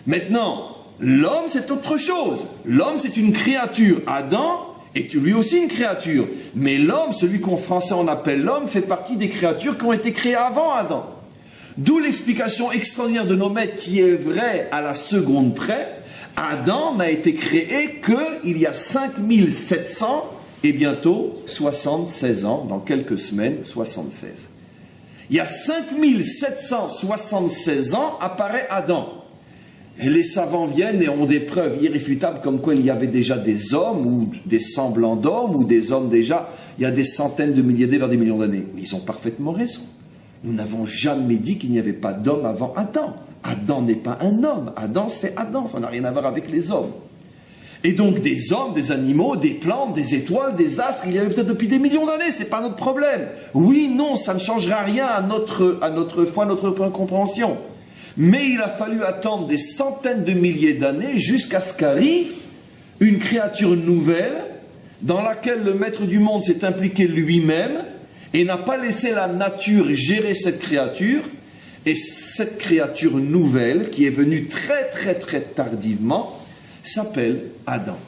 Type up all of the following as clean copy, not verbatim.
Maintenant, l'homme c'est autre chose. L'homme c'est une créature. Adam est lui aussi une créature. Mais l'homme, celui qu'en français on appelle l'homme, fait partie des créatures qui ont été créées avant Adam. D'où l'explication extraordinaire de nos maîtres qui est vraie à la seconde près. Adam n'a été créé qu'il y a 5700 et bientôt 76 ans, dans quelques semaines, 76. Il y a 5776 ans apparaît Adam. Et les savants viennent et ont des preuves irréfutables comme quoi il y avait déjà des hommes ou des semblants d'hommes ou des hommes déjà il y a des centaines de milliers d'années, vers des millions d'années. Mais ils ont parfaitement raison. Nous n'avons jamais dit qu'il n'y avait pas d'homme avant Adam. Adam n'est pas un homme. Adam, c'est Adam. Ça n'a rien à voir avec les hommes. Et donc des hommes, des animaux, des plantes, des étoiles, des astres, il y avait peut-être depuis des millions d'années. C'est pas notre problème. Oui, non, ça ne changera rien à notre foi, à notre compréhension. Mais il a fallu attendre des centaines de milliers d'années jusqu'à ce qu'arrive une créature nouvelle dans laquelle le maître du monde s'est impliqué lui-même et n'a pas laissé la nature gérer cette créature. Et cette créature nouvelle, qui est venue très très très tardivement, s'appelle Adam.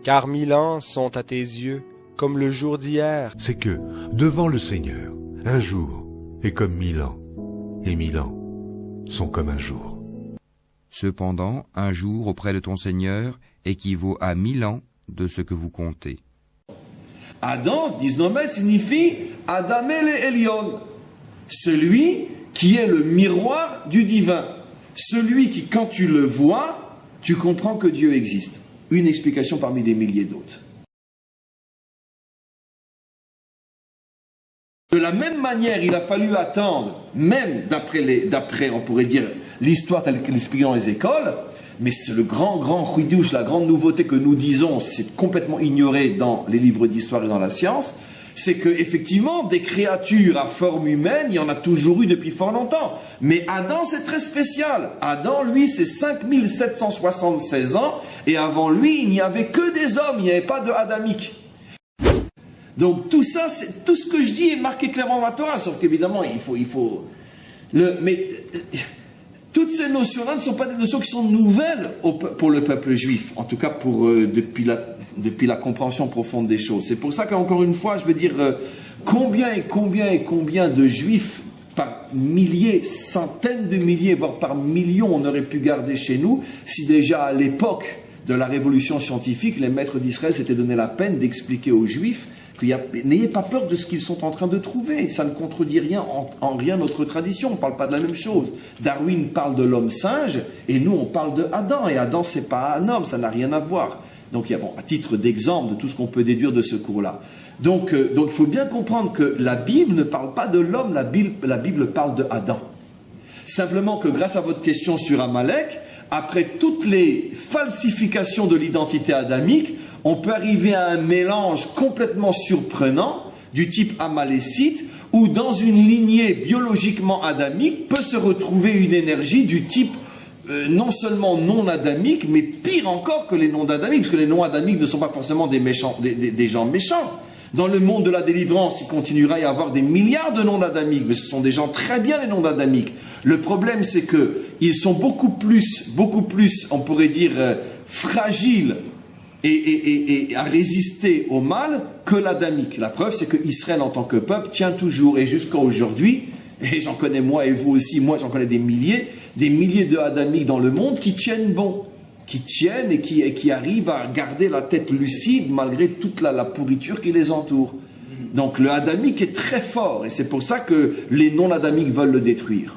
Car 1000 ans sont à tes yeux comme le jour d'hier. C'est que, devant le Seigneur, un jour est comme 1000 ans, et 1000 ans sont comme un jour. Cependant, un jour auprès de ton Seigneur équivaut à 1000 ans de ce que vous comptez. Adam, disent nos maîtres, signifie Adam el Elyon, celui qui est le miroir du divin, celui qui, quand tu le vois, tu comprends que Dieu existe. Une explication parmi des milliers d'autres. De la même manière, il a fallu attendre, même d'après, on pourrait dire, l'histoire telle qu'elle l'explique dans les écoles, mais c'est le grand chouidouche, la grande nouveauté que nous disons, c'est complètement ignoré dans les livres d'histoire et dans la science, c'est qu'effectivement, des créatures à forme humaine, il y en a toujours eu depuis fort longtemps. Mais Adam, c'est très spécial. Adam, lui, c'est 5776 ans, et avant lui, il n'y avait que des hommes, il n'y avait pas de adamique. Donc tout ça, tout ce que je dis est marqué clairement dans la Torah, sauf qu'évidemment, mais toutes ces notions-là ne sont pas des notions qui sont nouvelles pour le peuple juif, en tout cas depuis la compréhension profonde des choses. C'est pour ça qu'encore une fois, je veux dire, combien de juifs, par milliers, centaines de milliers, voire par millions, on aurait pu garder chez nous, si déjà à l'époque de la révolution scientifique, les maîtres d'Israël s'étaient donné la peine d'expliquer aux juifs n'ayez pas peur de ce qu'ils sont en train de trouver. Ça ne contredit rien en rien notre tradition. On ne parle pas de la même chose. Darwin parle de l'homme singe et nous on parle de Adam. Et Adam c'est pas un homme, ça n'a rien à voir. Donc il y a à titre d'exemple de tout ce qu'on peut déduire de ce cours-là. Donc il faut bien comprendre que la Bible ne parle pas de l'homme, la Bible parle de Adam. Simplement que grâce à votre question sur Amalek, après toutes les falsifications de l'identité adamique, on peut arriver à un mélange complètement surprenant du type amalécite, où dans une lignée biologiquement adamique peut se retrouver une énergie du type non seulement non adamique, mais pire encore que les non adamiques, parce que les non adamiques ne sont pas forcément des gens méchants. Dans le monde de la délivrance, il continuera à y avoir des milliards de non adamiques, mais ce sont des gens très bien les non adamiques. Le problème c'est qu'ils sont beaucoup plus, on pourrait dire, fragiles et à résister au mal que l'adamique. La preuve, c'est que Israël en tant que peuple tient toujours, et jusqu'à aujourd'hui, et j'en connais moi et vous aussi, moi j'en connais des milliers de adamiques dans le monde qui tiennent bon, qui tiennent et qui arrivent à garder la tête lucide malgré toute la pourriture qui les entoure. Donc le adamique est très fort, et c'est pour ça que les non-adamiques veulent le détruire.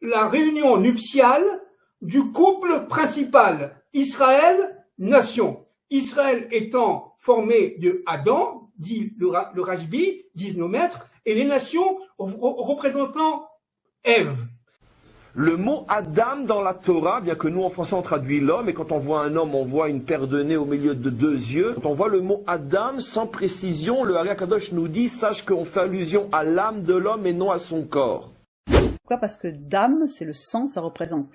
La réunion nuptiale du couple principal, Israël-Nation. Israël étant formé de Adam, dit le Rajbi, disent nos maîtres, et les nations représentant Ève. Le mot Adam dans la Torah, bien que nous en français on traduit l'homme, et quand on voit un homme, on voit une paire de nez au milieu de deux yeux. Quand on voit le mot Adam, sans précision, le Hari HaKadosh nous dit, sache qu'on fait allusion à l'âme de l'homme et non à son corps. Pourquoi ? Parce que Dam, c'est le sang, ça représente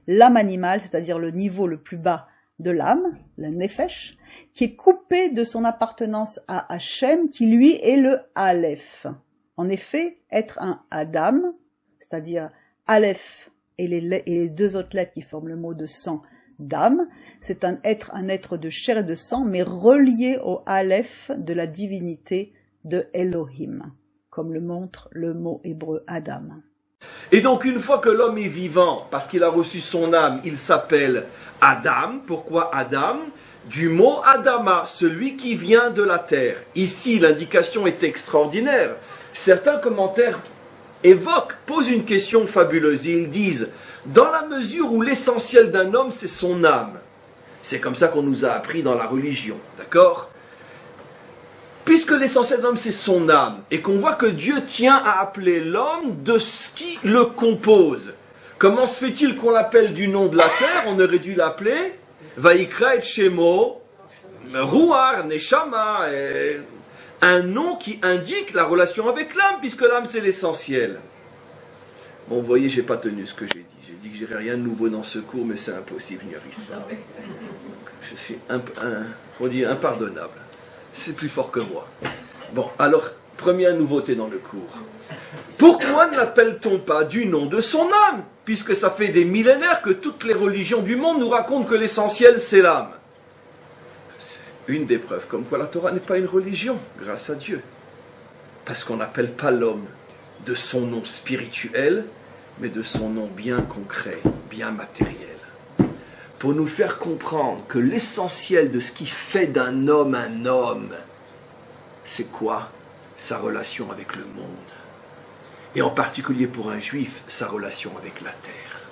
l'âme animale, c'est-à-dire le niveau le plus bas de l'âme, la Nefesh, qui est coupé de son appartenance à Hachem, qui lui est le Aleph. En effet, être un Adam, c'est-à-dire Aleph et les deux autres lettres qui forment le mot de sang, Dam, c'est un être de chair et de sang, mais relié au Aleph de la divinité de Elohim, comme le montre le mot hébreu Adam. Et donc une fois que l'homme est vivant, parce qu'il a reçu son âme, il s'appelle Adam. Pourquoi Adam ? Du mot Adama, celui qui vient de la terre. Ici, l'indication est extraordinaire. Certains commentaires posent une question fabuleuse. Ils disent, dans la mesure où l'essentiel d'un homme, c'est son âme. C'est comme ça qu'on nous a appris dans la religion, d'accord ? Puisque l'essentiel de l'homme, c'est son âme, et qu'on voit que Dieu tient à appeler l'homme de ce qui le compose. Comment se fait-il qu'on l'appelle du nom de la terre ? On aurait dû l'appeler Vaikra et Shemo, Ruar, Neshama, un nom qui indique la relation avec l'âme, puisque l'âme c'est l'essentiel. Bon, vous voyez, j'ai pas tenu ce que j'ai dit. J'ai dit que j'irai rien de nouveau dans ce cours, mais c'est impossible, je n'y arrive pas. Je suis impardonnable. C'est plus fort que moi. Bon, alors, première nouveauté dans le cours. Pourquoi ne l'appelle-t-on pas du nom de son âme ? Puisque ça fait des millénaires que toutes les religions du monde nous racontent que l'essentiel c'est l'âme. C'est une des preuves comme quoi la Torah n'est pas une religion, grâce à Dieu. Parce qu'on n'appelle pas l'homme de son nom spirituel, mais de son nom bien concret, bien matériel. Pour nous faire comprendre que l'essentiel de ce qui fait d'un homme un homme, c'est quoi ? Sa relation avec le monde. Et en particulier pour un juif, sa relation avec la terre.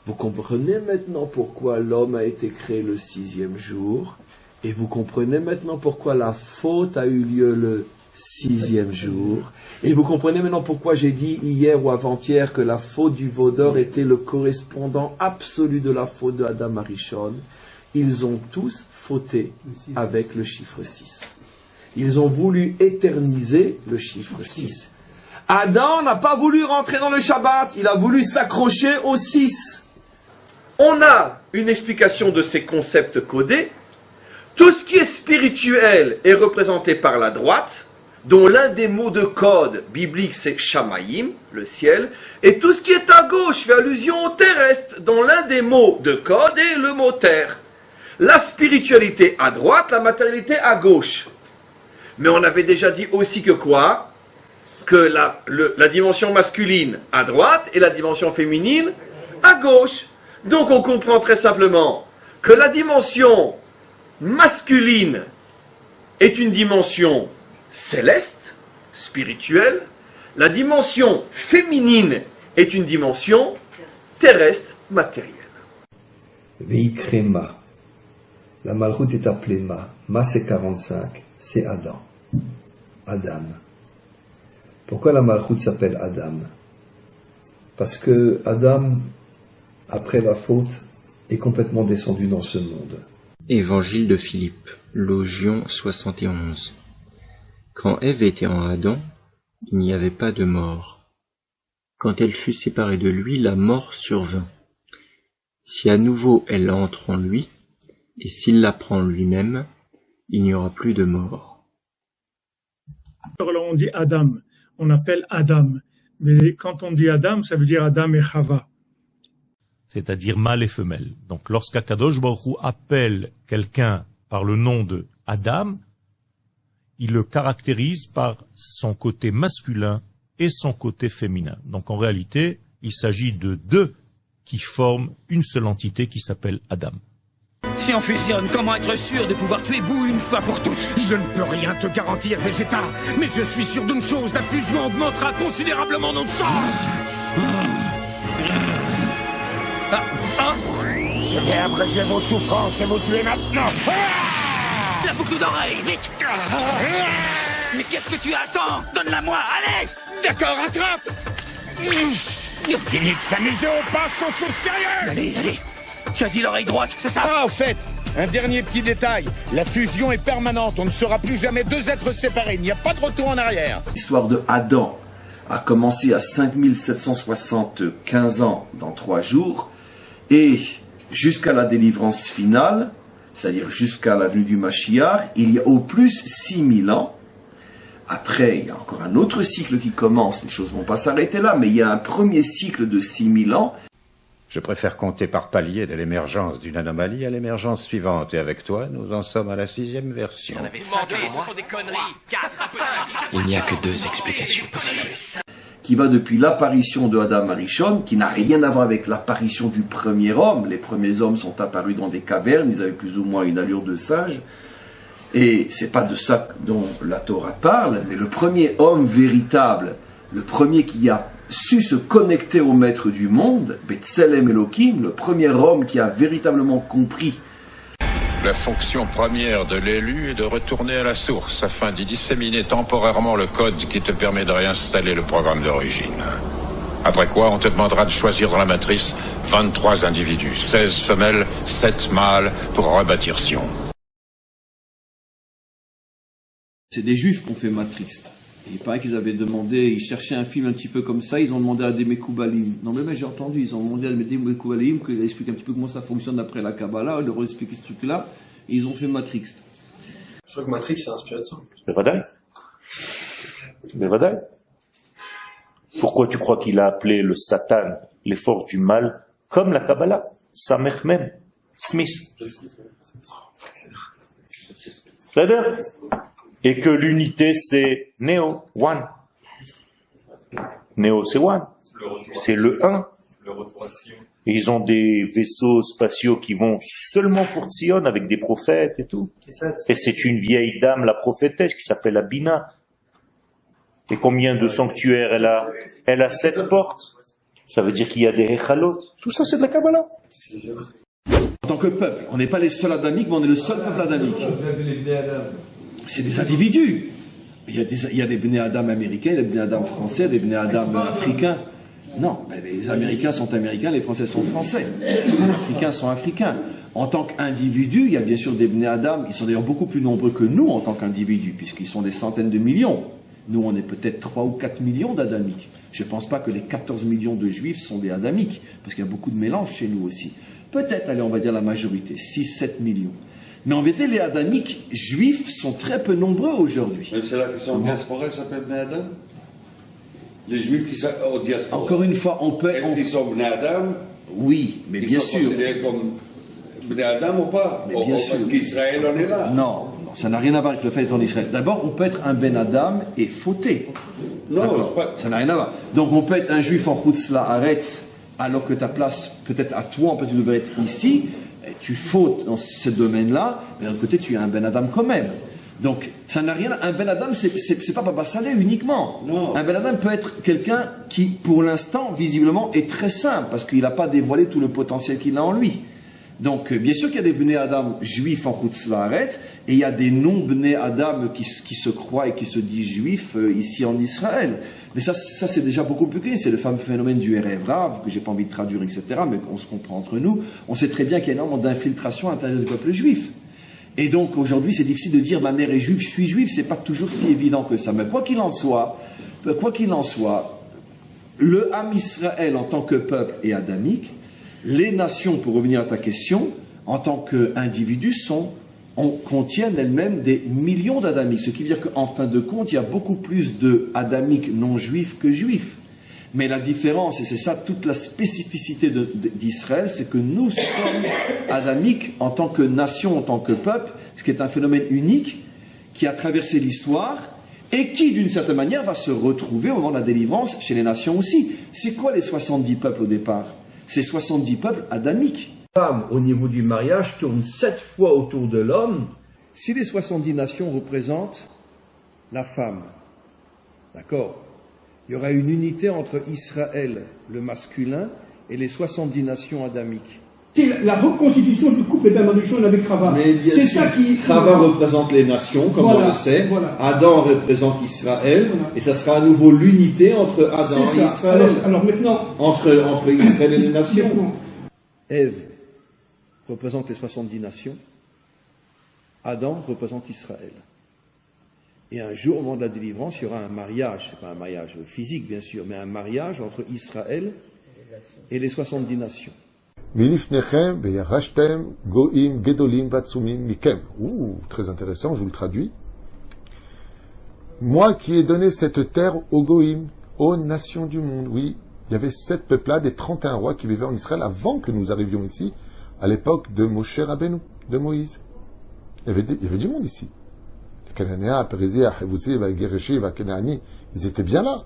Vous comprenez maintenant pourquoi l'homme a été créé le 6e jour, et vous comprenez maintenant pourquoi la faute a eu lieu le 6e jour, et vous comprenez maintenant pourquoi j'ai dit hier ou avant-hier que la faute du veau d'or était le correspondant absolu de la faute de Adam Arishon. Ils ont tous fauté avec le chiffre 6. Ils ont voulu éterniser le chiffre 6. Adam n'a pas voulu rentrer dans le Shabbat, il a voulu s'accrocher au 6. On a une explication de ces concepts codés. Tout ce qui est spirituel est représenté par la droite, dont l'un des mots de code biblique c'est Shamayim, le ciel, et tout ce qui est à gauche fait allusion au terrestre, dont l'un des mots de code est le mot terre. La spiritualité à droite, la matérialité à gauche. Mais on avait déjà dit aussi que quoi ? Que la dimension masculine à droite et la dimension féminine à gauche. Donc on comprend très simplement que la dimension masculine est une dimension céleste, spirituelle. La dimension féminine est une dimension terrestre, matérielle. Veikrema. La Malchut est appelée Ma. Ma c'est 45, c'est Adam. Adam. Pourquoi la Malchut s'appelle Adam ? Parce que Adam, après la faute, est complètement descendu dans ce monde. Évangile de Philippe, Logion 71. Quand Ève était en Adam, il n'y avait pas de mort. Quand elle fut séparée de lui, la mort survint. Si à nouveau elle entre en lui, et s'il la prend lui-même, il n'y aura plus de mort. Alors là, on dit Adam, on appelle Adam. Mais quand on dit Adam, ça veut dire Adam et Chava. C'est-à-dire mâle et femelle. Donc lorsqu'Akadosh Baruch Hu appelle quelqu'un par le nom de Adam, il le caractérise par son côté masculin et son côté féminin. Donc en réalité, il s'agit de deux qui forment une seule entité qui s'appelle Adam. Si on fusionne, comment être sûr de pouvoir tuer Bou une fois pour toutes ? Je ne peux rien te garantir, Vegeta, mais je suis sûr d'une chose, la fusion augmentera considérablement nos chances. Je vais abréger vos souffrances et vous tuer maintenant. La boucle d'oreille, vite. Mais qu'est-ce que tu attends ? Donne-la-moi, allez. D'accord, attrape. Fini de s'amuser, on passe aux choses sérieuses. Allez, tu as dit l'oreille droite, c'est ça? Ah, au fait, un dernier petit détail. La fusion est permanente, on ne sera plus jamais deux êtres séparés, il n'y a pas de retour en arrière. L'histoire de Adam a commencé à 5775 ans dans 3 jours, et jusqu'à la délivrance finale, c'est-à-dire jusqu'à la venue du Mashiach, il y a au plus 6000 ans. Après, il y a encore un autre cycle qui commence, les choses ne vont pas s'arrêter là, mais il y a un premier cycle de 6000 ans. Je préfère compter par palier de l'émergence d'une anomalie à l'émergence suivante, et avec toi, nous en sommes à la 6e version. Il n'y a que 2 explications possibles. Qui va depuis l'apparition de Adam Arishon, qui n'a rien à voir avec l'apparition du premier homme. Les premiers hommes sont apparus dans des cavernes, ils avaient plus ou moins une allure de singe. Et c'est pas de ça dont la Torah parle, mais le premier homme véritable, le premier qui a su se connecter au maître du monde, Betselem Elohim, le premier homme qui a véritablement compris. La fonction première de l'élu est de retourner à la source afin d'y disséminer temporairement le code qui te permet de réinstaller le programme d'origine. Après quoi, on te demandera de choisir dans la matrice 23 individus, 16 femelles, 7 mâles pour rebâtir Sion. C'est des juifs qui ont fait Matrix. Et il paraît qu'ils avaient demandé, ils cherchaient un film un petit peu comme ça, ils ont demandé à des Mekoubalim. Non mais j'ai entendu, ils ont demandé à des Mekoubalim qu'ils expliquent un petit peu comment ça fonctionne d'après la Kabbalah, ils leur ont expliqué ce truc-là, et ils ont fait Matrix. Je crois que Matrix c'est inspiré de ça. Bevadaï. Pourquoi tu crois qu'il a appelé le Satan, les forces du mal, comme la Kabbalah, Samech Mem, Smith. C'est-à-dire et que l'unité c'est Néo, One. Néo c'est One. C'est le 1. Et ils ont des vaisseaux spatiaux qui vont seulement pour Sion avec des prophètes et tout. Et c'est une vieille dame, la prophétesse, qui s'appelle Abina. Et combien de sanctuaires elle a? Elle a 7 portes. Ça veut dire qu'il y a des Echalot. Tout ça c'est de la Kabbalah. En tant que peuple, on n'est pas les seuls adamiques, mais on est le seul peuple adamique. C'est des individus. Il y a des Bnei Adam américains, des Bnei Adam français, des Bnei Adam africains. Non, les Américains sont américains, les Français sont français. Les Africains sont africains. En tant qu'individus, il y a bien sûr des Bnei Adam, ils sont d'ailleurs beaucoup plus nombreux que nous en tant qu'individus, puisqu'ils sont des centaines de millions. Nous, on est peut-être 3 ou 4 millions d'adamiques. Je ne pense pas que les 14 millions de juifs sont des adamiques, parce qu'il y a beaucoup de mélange chez nous aussi. Peut-être, allez, on va dire la majorité, 6-7 millions. Mais en vérité, les adamiques juifs sont très peu nombreux aujourd'hui. Mais c'est là qu'ils sont en diaspora, ils s'appellent Bnei Adam? Les juifs qui sont au diaspora. Encore une fois, on peut... Est-ce qu'ils sont Bnei Adam? Oui, mais bien sûr. Ils sont considérés comme Bnei Adam ou pas? Mais bien sûr. Parce qu'Israël en est là. Non, ça n'a rien à voir avec le fait d'être en Israël. D'abord, on peut être un Ben Adam et fauté. Non, ça n'a rien à voir. Donc on peut être un juif en Chutz La'aretz, alors que ta place, peut-être à toi, peut-être tu devrais être ici, et tu fautes dans ce domaine-là, mais d'un autre côté, tu es un Ben Adam quand même. Donc, ça n'a rien... Un Ben Adam, c'est pas Baba Saleh uniquement. Non. Un Ben Adam peut être quelqu'un qui, pour l'instant, visiblement, est très simple, parce qu'il n'a pas dévoilé tout le potentiel qu'il a en lui. Donc, bien sûr qu'il y a des Bnei Adam juifs en Chutz La'aretz, et il y a des non-Bnei Adam qui se croient et qui se disent juifs ici en Israël. Mais ça c'est déjà beaucoup plus clair. C'est le fameux phénomène du Erev Rav, que j'ai pas envie de traduire, etc., mais qu'on se comprend entre nous. On sait très bien qu'il y a énormément d'infiltration à l'intérieur du peuple juif. Et donc, aujourd'hui, c'est difficile de dire ma mère est juive, je suis juif. C'est pas toujours si évident que ça. Mais quoi qu'il en soit, le Ham Israël en tant que peuple est adamique. Les nations, pour revenir à ta question, en tant qu'individus, contiennent elles-mêmes des millions d'adamiques. Ce qui veut dire qu'en fin de compte, il y a beaucoup plus d'adamiques non-juifs que juifs. Mais la différence, et c'est ça toute la spécificité d'Israël, c'est que nous sommes adamiques en tant que nation, en tant que peuple, ce qui est un phénomène unique qui a traversé l'histoire et qui, d'une certaine manière, va se retrouver au moment de la délivrance chez les nations aussi. C'est quoi les 70 peuples au départ? C'est 70 peuples adamiques. La femme, au niveau du mariage, tourne 7 fois autour de l'homme. Si les 70 nations représentent la femme, d'accord, il y aura une unité entre Israël, le masculin, et les 70 nations adamiques. C'est la reconstitution du couple d'Adam Rishon avec Chava. C'est ça qui... Chava représente les nations, comme on le sait. Voilà. Adam représente Israël. Et ça sera à nouveau l'unité entre Adam et Israël. Alors maintenant... Entre Israël et les nations. Ève représente les 70 nations. Adam représente Israël. Et un jour, au moment de la délivrance, il y aura un mariage, c'est pas un mariage physique bien sûr, mais un mariage entre Israël et les 70 nations. Très intéressant, je vous le traduis. Moi qui ai donné cette terre aux Goïm, aux nations du monde. Oui, il y avait 7 peuplades et 31 rois qui vivaient en Israël avant que nous arrivions ici, à l'époque de Moshe Rabbeinu, de Moïse. Il y avait du monde ici. Les Cananéens, Pérésiens, Héboussi, Guéréchi, Kenaani, ils étaient bien là.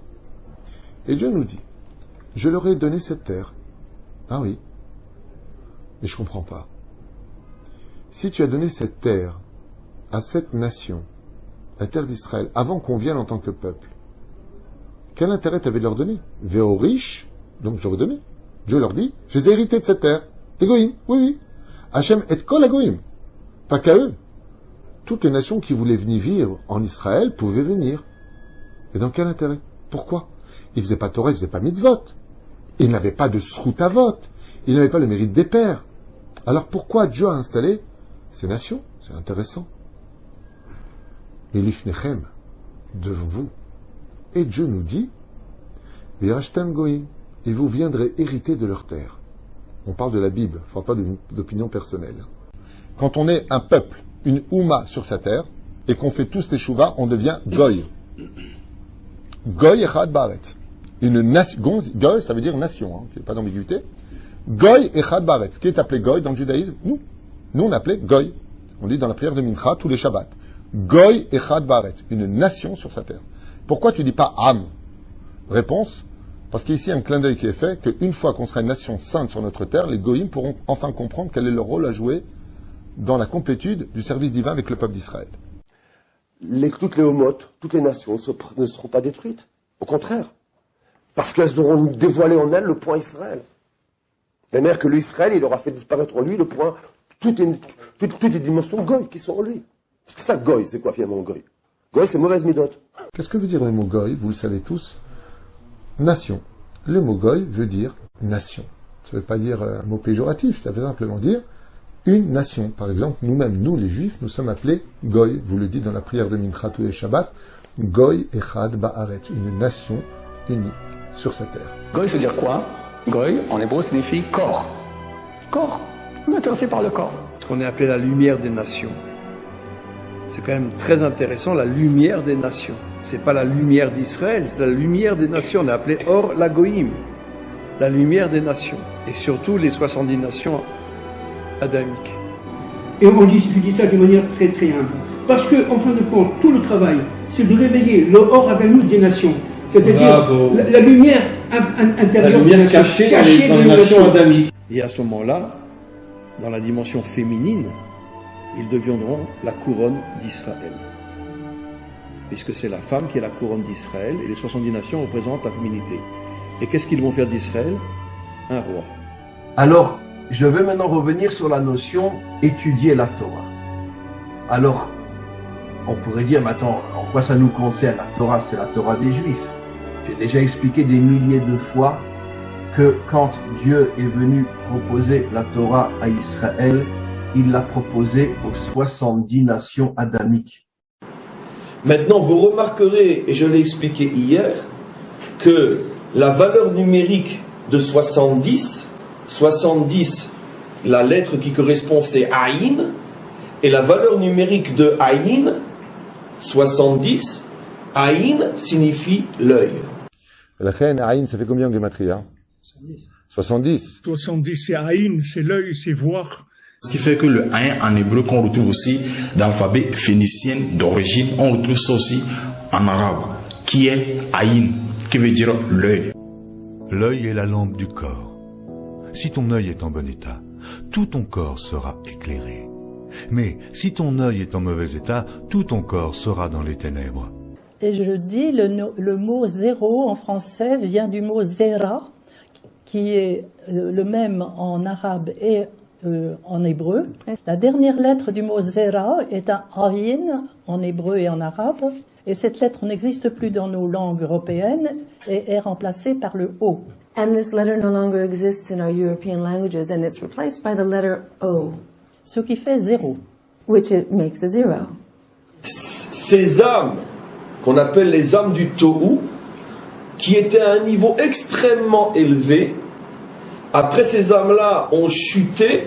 Et Dieu nous dit, je leur ai donné cette terre. Ah oui. Mais je ne comprends pas. Si tu as donné cette terre à cette nation, la terre d'Israël, avant qu'on vienne en tant que peuple, quel intérêt t'avais de leur donner? Véo riches, donc j'aurais donné. Dieu leur dit, je les ai hérités de cette terre. Les Goïm, oui, oui. Hachem et kol Goïm. Pas qu'à eux. Toutes les nations qui voulaient venir vivre en Israël pouvaient venir. Et dans quel intérêt? Pourquoi? Ils ne faisaient pas Torah, ils ne faisaient pas mitzvot. Ils n'avaient pas de sroutavot. Ils n'avaient pas le mérite des pères. Alors pourquoi Dieu a installé ces nations? C'est intéressant. Mais l'ifnechem, devant vous. Et Dieu nous dit, Virashtem Goïm, et vous viendrez hériter de leur terre. On parle de la Bible, il ne faut pas d'opinion personnelle. Quand on est un peuple, une Ouma sur sa terre, et qu'on fait tous les chouvas, on devient Goy. Goy Echad Baret. Une nation, Goy, ça veut dire nation, il n'y a pas d'ambiguïté. Goy Echad Baret. Ce qui est appelé Goy dans le judaïsme, nous on appelait Goy. On dit dans la prière de Mincha tous les Shabbats. Goy Echad Baret. Une nation sur sa terre. Pourquoi tu dis pas Am? Réponse, parce qu'ici un clin d'œil qui est fait, qu'une fois qu'on sera une nation sainte sur notre terre, les Goïm pourront enfin comprendre quel est leur rôle à jouer dans la complétude du service divin avec le peuple d'Israël. Toutes les homotes, toutes les nations ne seront pas détruites. Au contraire. Parce qu'elles auront dévoilé en elles le point Israël. La manière que l'Israël, il aura fait disparaître en lui le point, toutes les dimensions Goy qui sont en lui. C'est ça, Goy, c'est quoi finalement Goy? Goy, c'est mauvaise midot. Qu'est-ce que veut dire le mot Goy? Vous le savez tous. Nation. Le mot Goy veut dire nation. Ça ne veut pas dire un mot péjoratif, ça veut simplement dire une nation. Par exemple, nous-mêmes, nous les Juifs, nous sommes appelés Goy. Vous le dites dans la prière de Mincha tous les Shabbats. Goy Echad Ba'aret. Une nation unie sur sa terre. Goy, ça veut dire quoi? Goy, en hébreu, signifie corps. Corps. On est intéressé par le corps. On est appelé la lumière des nations. C'est quand même très intéressant, la lumière des nations. C'est pas la lumière d'Israël, c'est la lumière des nations. On est appelé Or Lagoïm, la lumière des nations. Et surtout les 70 nations adamiques. Et je dis ça de manière très très humble. Parce que, en fin de compte, tout le travail, c'est de réveiller le Or Agamous des nations. C'est-à-dire la lumière intérieure. La lumière cachée dans les nations adamiques. Et à ce moment-là, dans la dimension féminine, ils deviendront la couronne d'Israël. Puisque c'est la femme qui est la couronne d'Israël, et les 70 nations représentent la féminité. Et qu'est-ce qu'ils vont faire d'Israël? Un roi. Alors, je vais maintenant revenir sur la notion étudier la Torah. Alors, on pourrait dire maintenant, en quoi ça nous concerne? La Torah, c'est la Torah des Juifs. J'ai déjà expliqué des milliers de fois que quand Dieu est venu proposer la Torah à Israël, il l'a proposée aux 70 nations adamiques. Maintenant, vous remarquerez, et je l'ai expliqué hier, que la valeur numérique de 70, la lettre qui correspond c'est Aïn, et la valeur numérique de Aïn, 70, Aïn signifie l'œil. La reine Aïn, ça fait combien de gématria? 70. 70, c'est Aïn, c'est l'œil, c'est voir. Ce qui fait que le Aïn en hébreu qu'on retrouve aussi dans l'alphabet phénicien d'origine, on retrouve ça aussi en arabe, qui est Aïn, qui veut dire l'œil. L'œil est la lampe du corps. Si ton œil est en bon état, tout ton corps sera éclairé. Mais si ton œil est en mauvais état, tout ton corps sera dans les ténèbres. Et je dis, le mot zéro en français vient du mot zera, qui est le même en arabe et en hébreu. La dernière lettre du mot Zera est un Ayin en hébreu et en arabe. Et cette lettre n'existe plus dans nos langues européennes et est remplacée par le O. And this letter no longer exists in our European languages and it's replaced by the letter O. Ce qui fait 0. Which it makes a 0. Ces âmes, qu'on appelle les âmes du Tohu, qui étaient à un niveau extrêmement élevé, après ces âmes-là ont chuté,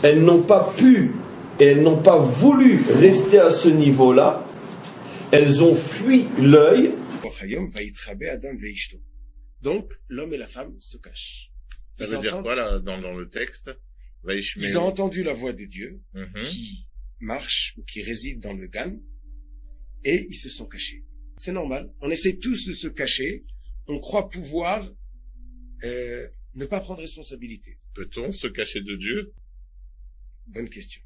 elles n'ont pas pu et elles n'ont pas voulu rester à ce niveau-là, elles ont fui l'œil. Donc, l'homme et la femme se cachent. Ça veut dire quoi là, dans le texte? Ils ont entendu la voix de Dieu qui marche ou qui réside dans le Gan et ils se sont cachés. C'est normal. On essaie tous de se cacher. On croit pouvoir ne pas prendre responsabilité. Peut-on se cacher de Dieu? Bonne question.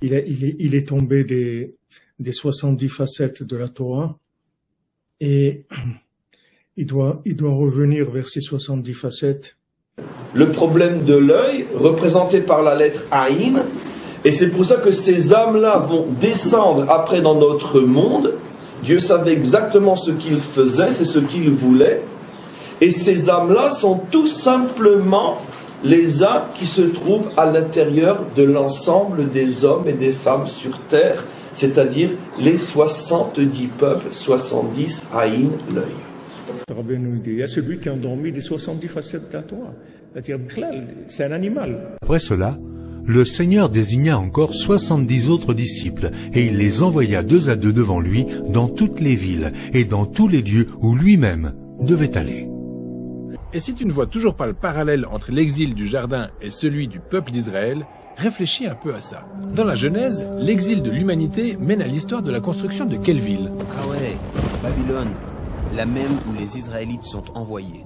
Il est tombé des 70 facettes de la Torah et il doit revenir vers ces 70 facettes. Le problème de l'œil, représenté par la lettre Aïn, et c'est pour ça que ces âmes-là vont descendre après dans notre monde. Dieu savait exactement ce qu'il faisait, c'est ce qu'il voulait. Et ces âmes-là sont tout simplement les âmes qui se trouvent à l'intérieur de l'ensemble des hommes et des femmes sur terre, c'est-à-dire les 70 peuples, 70 Aïn, l'œil. Il y a celui qui a endormi des 70 facettes de la Torah. C'est un animal. Après cela, le Seigneur désigna encore 70 autres disciples, et il les envoya 2 à 2 devant lui dans toutes les villes et dans tous les lieux où lui-même devait aller. Et si tu ne vois toujours pas le parallèle entre l'exil du jardin et celui du peuple d'Israël, réfléchis un peu à ça. Dans la Genèse, l'exil de l'humanité mène à l'histoire de la construction de quelle ville? Ah ouais, Babylone, la même où les Israélites sont envoyés.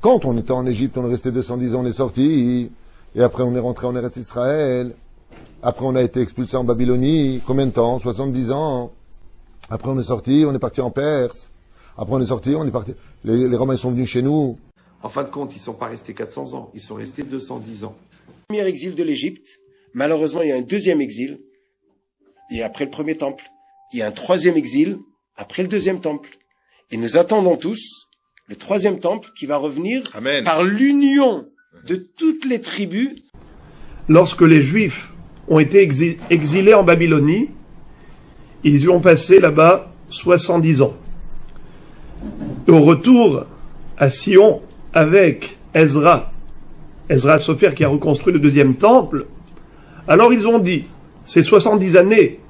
Quand on était en Égypte, on est resté 210 ans, on est sorti, et après on est rentré en Eretz Israël, après on a été expulsé en Babylonie, combien de temps? 70 ans. Après on est sorti, on est parti en Perse. Après on est sorti, on est parti. Les Romains sont venus chez nous. En fin de compte, ils ne sont pas restés 400 ans, ils sont restés 210 ans. Premier exil de l'Égypte, malheureusement il y a un deuxième exil, et après le premier temple, il y a un troisième exil, après le deuxième temple. Et nous attendons tous le troisième temple qui va revenir par l'union de toutes les tribus. Lorsque les Juifs ont été exilés en Babylonie, ils y ont passé là-bas 70 ans. Et au retour à Sion, avec Ezra Sopher qui a reconstruit le deuxième temple, alors ils ont dit, ces 70 années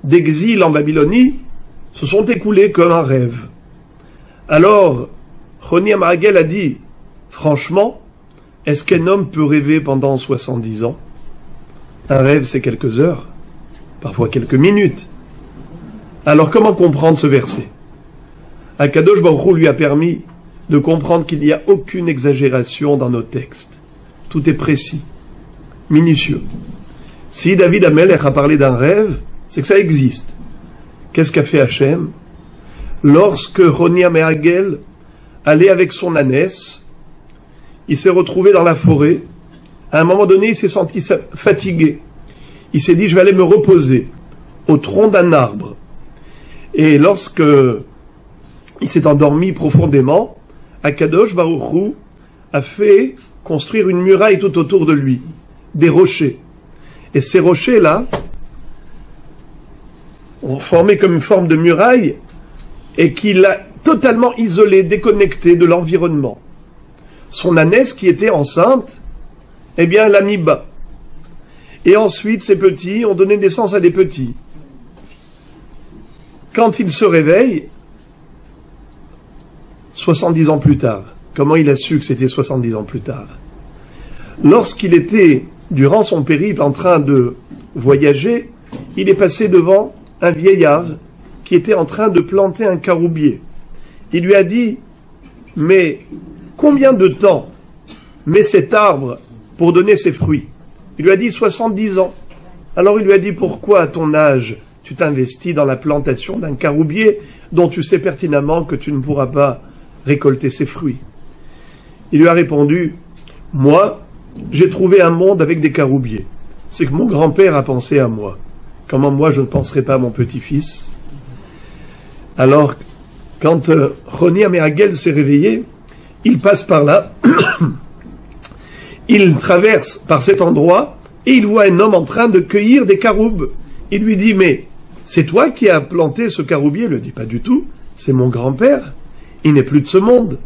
d'exil en Babylonie se sont écoulées comme un rêve. Alors, Roni Amragel a dit, franchement, est-ce qu'un homme peut rêver pendant 70 ans? Un rêve, c'est quelques heures, parfois quelques minutes. Alors comment comprendre ce verset? Akadosh Baruch Hu lui a permis de comprendre qu'il n'y a aucune exagération dans nos textes. Tout est précis, minutieux. Si David Amelech a parlé d'un rêve, c'est que ça existe. Qu'est-ce qu'a fait Hachem? Lorsque Roni Amragel allait avec son ânesse, il s'est retrouvé dans la forêt. À un moment donné, il s'est senti fatigué. Il s'est dit, je vais aller me reposer au tronc d'un arbre. Et lorsque il s'est endormi profondément, Akadosh Baruch Hu a fait construire une muraille tout autour de lui, des rochers. Et ces rochers-là ont formé comme une forme de muraille et qu'il l'a totalement isolé, déconnecté de l'environnement. Son ânesse qui était enceinte, eh bien, l'a mis bas. Et ensuite, ces petits ont donné naissance à des petits. Quand il se réveille, 70 ans plus tard, comment il a su que c'était 70 ans plus tard? Lorsqu'il était, durant son périple, en train de voyager, il est passé devant un vieillard qui était en train de planter un caroubier. Il lui a dit, mais combien de temps met cet arbre pour donner ses fruits? Il lui a dit 70 ans. Alors il lui a dit, pourquoi à ton âge tu t'investis dans la plantation d'un caroubier dont tu sais pertinemment que tu ne pourras pas récolter ses fruits? Il lui a répondu, moi, j'ai trouvé un monde avec des caroubiers. C'est que mon grand-père a pensé à moi. Comment moi je ne penserais pas à mon petit-fils? Alors, quand Roni Améagel s'est réveillé, il passe par là, il traverse par cet endroit, et il voit un homme en train de cueillir des caroubes. Il lui dit, mais c'est toi qui as planté ce caroubier? Il lui dit, pas du tout, c'est mon grand-père, il n'est plus de ce monde.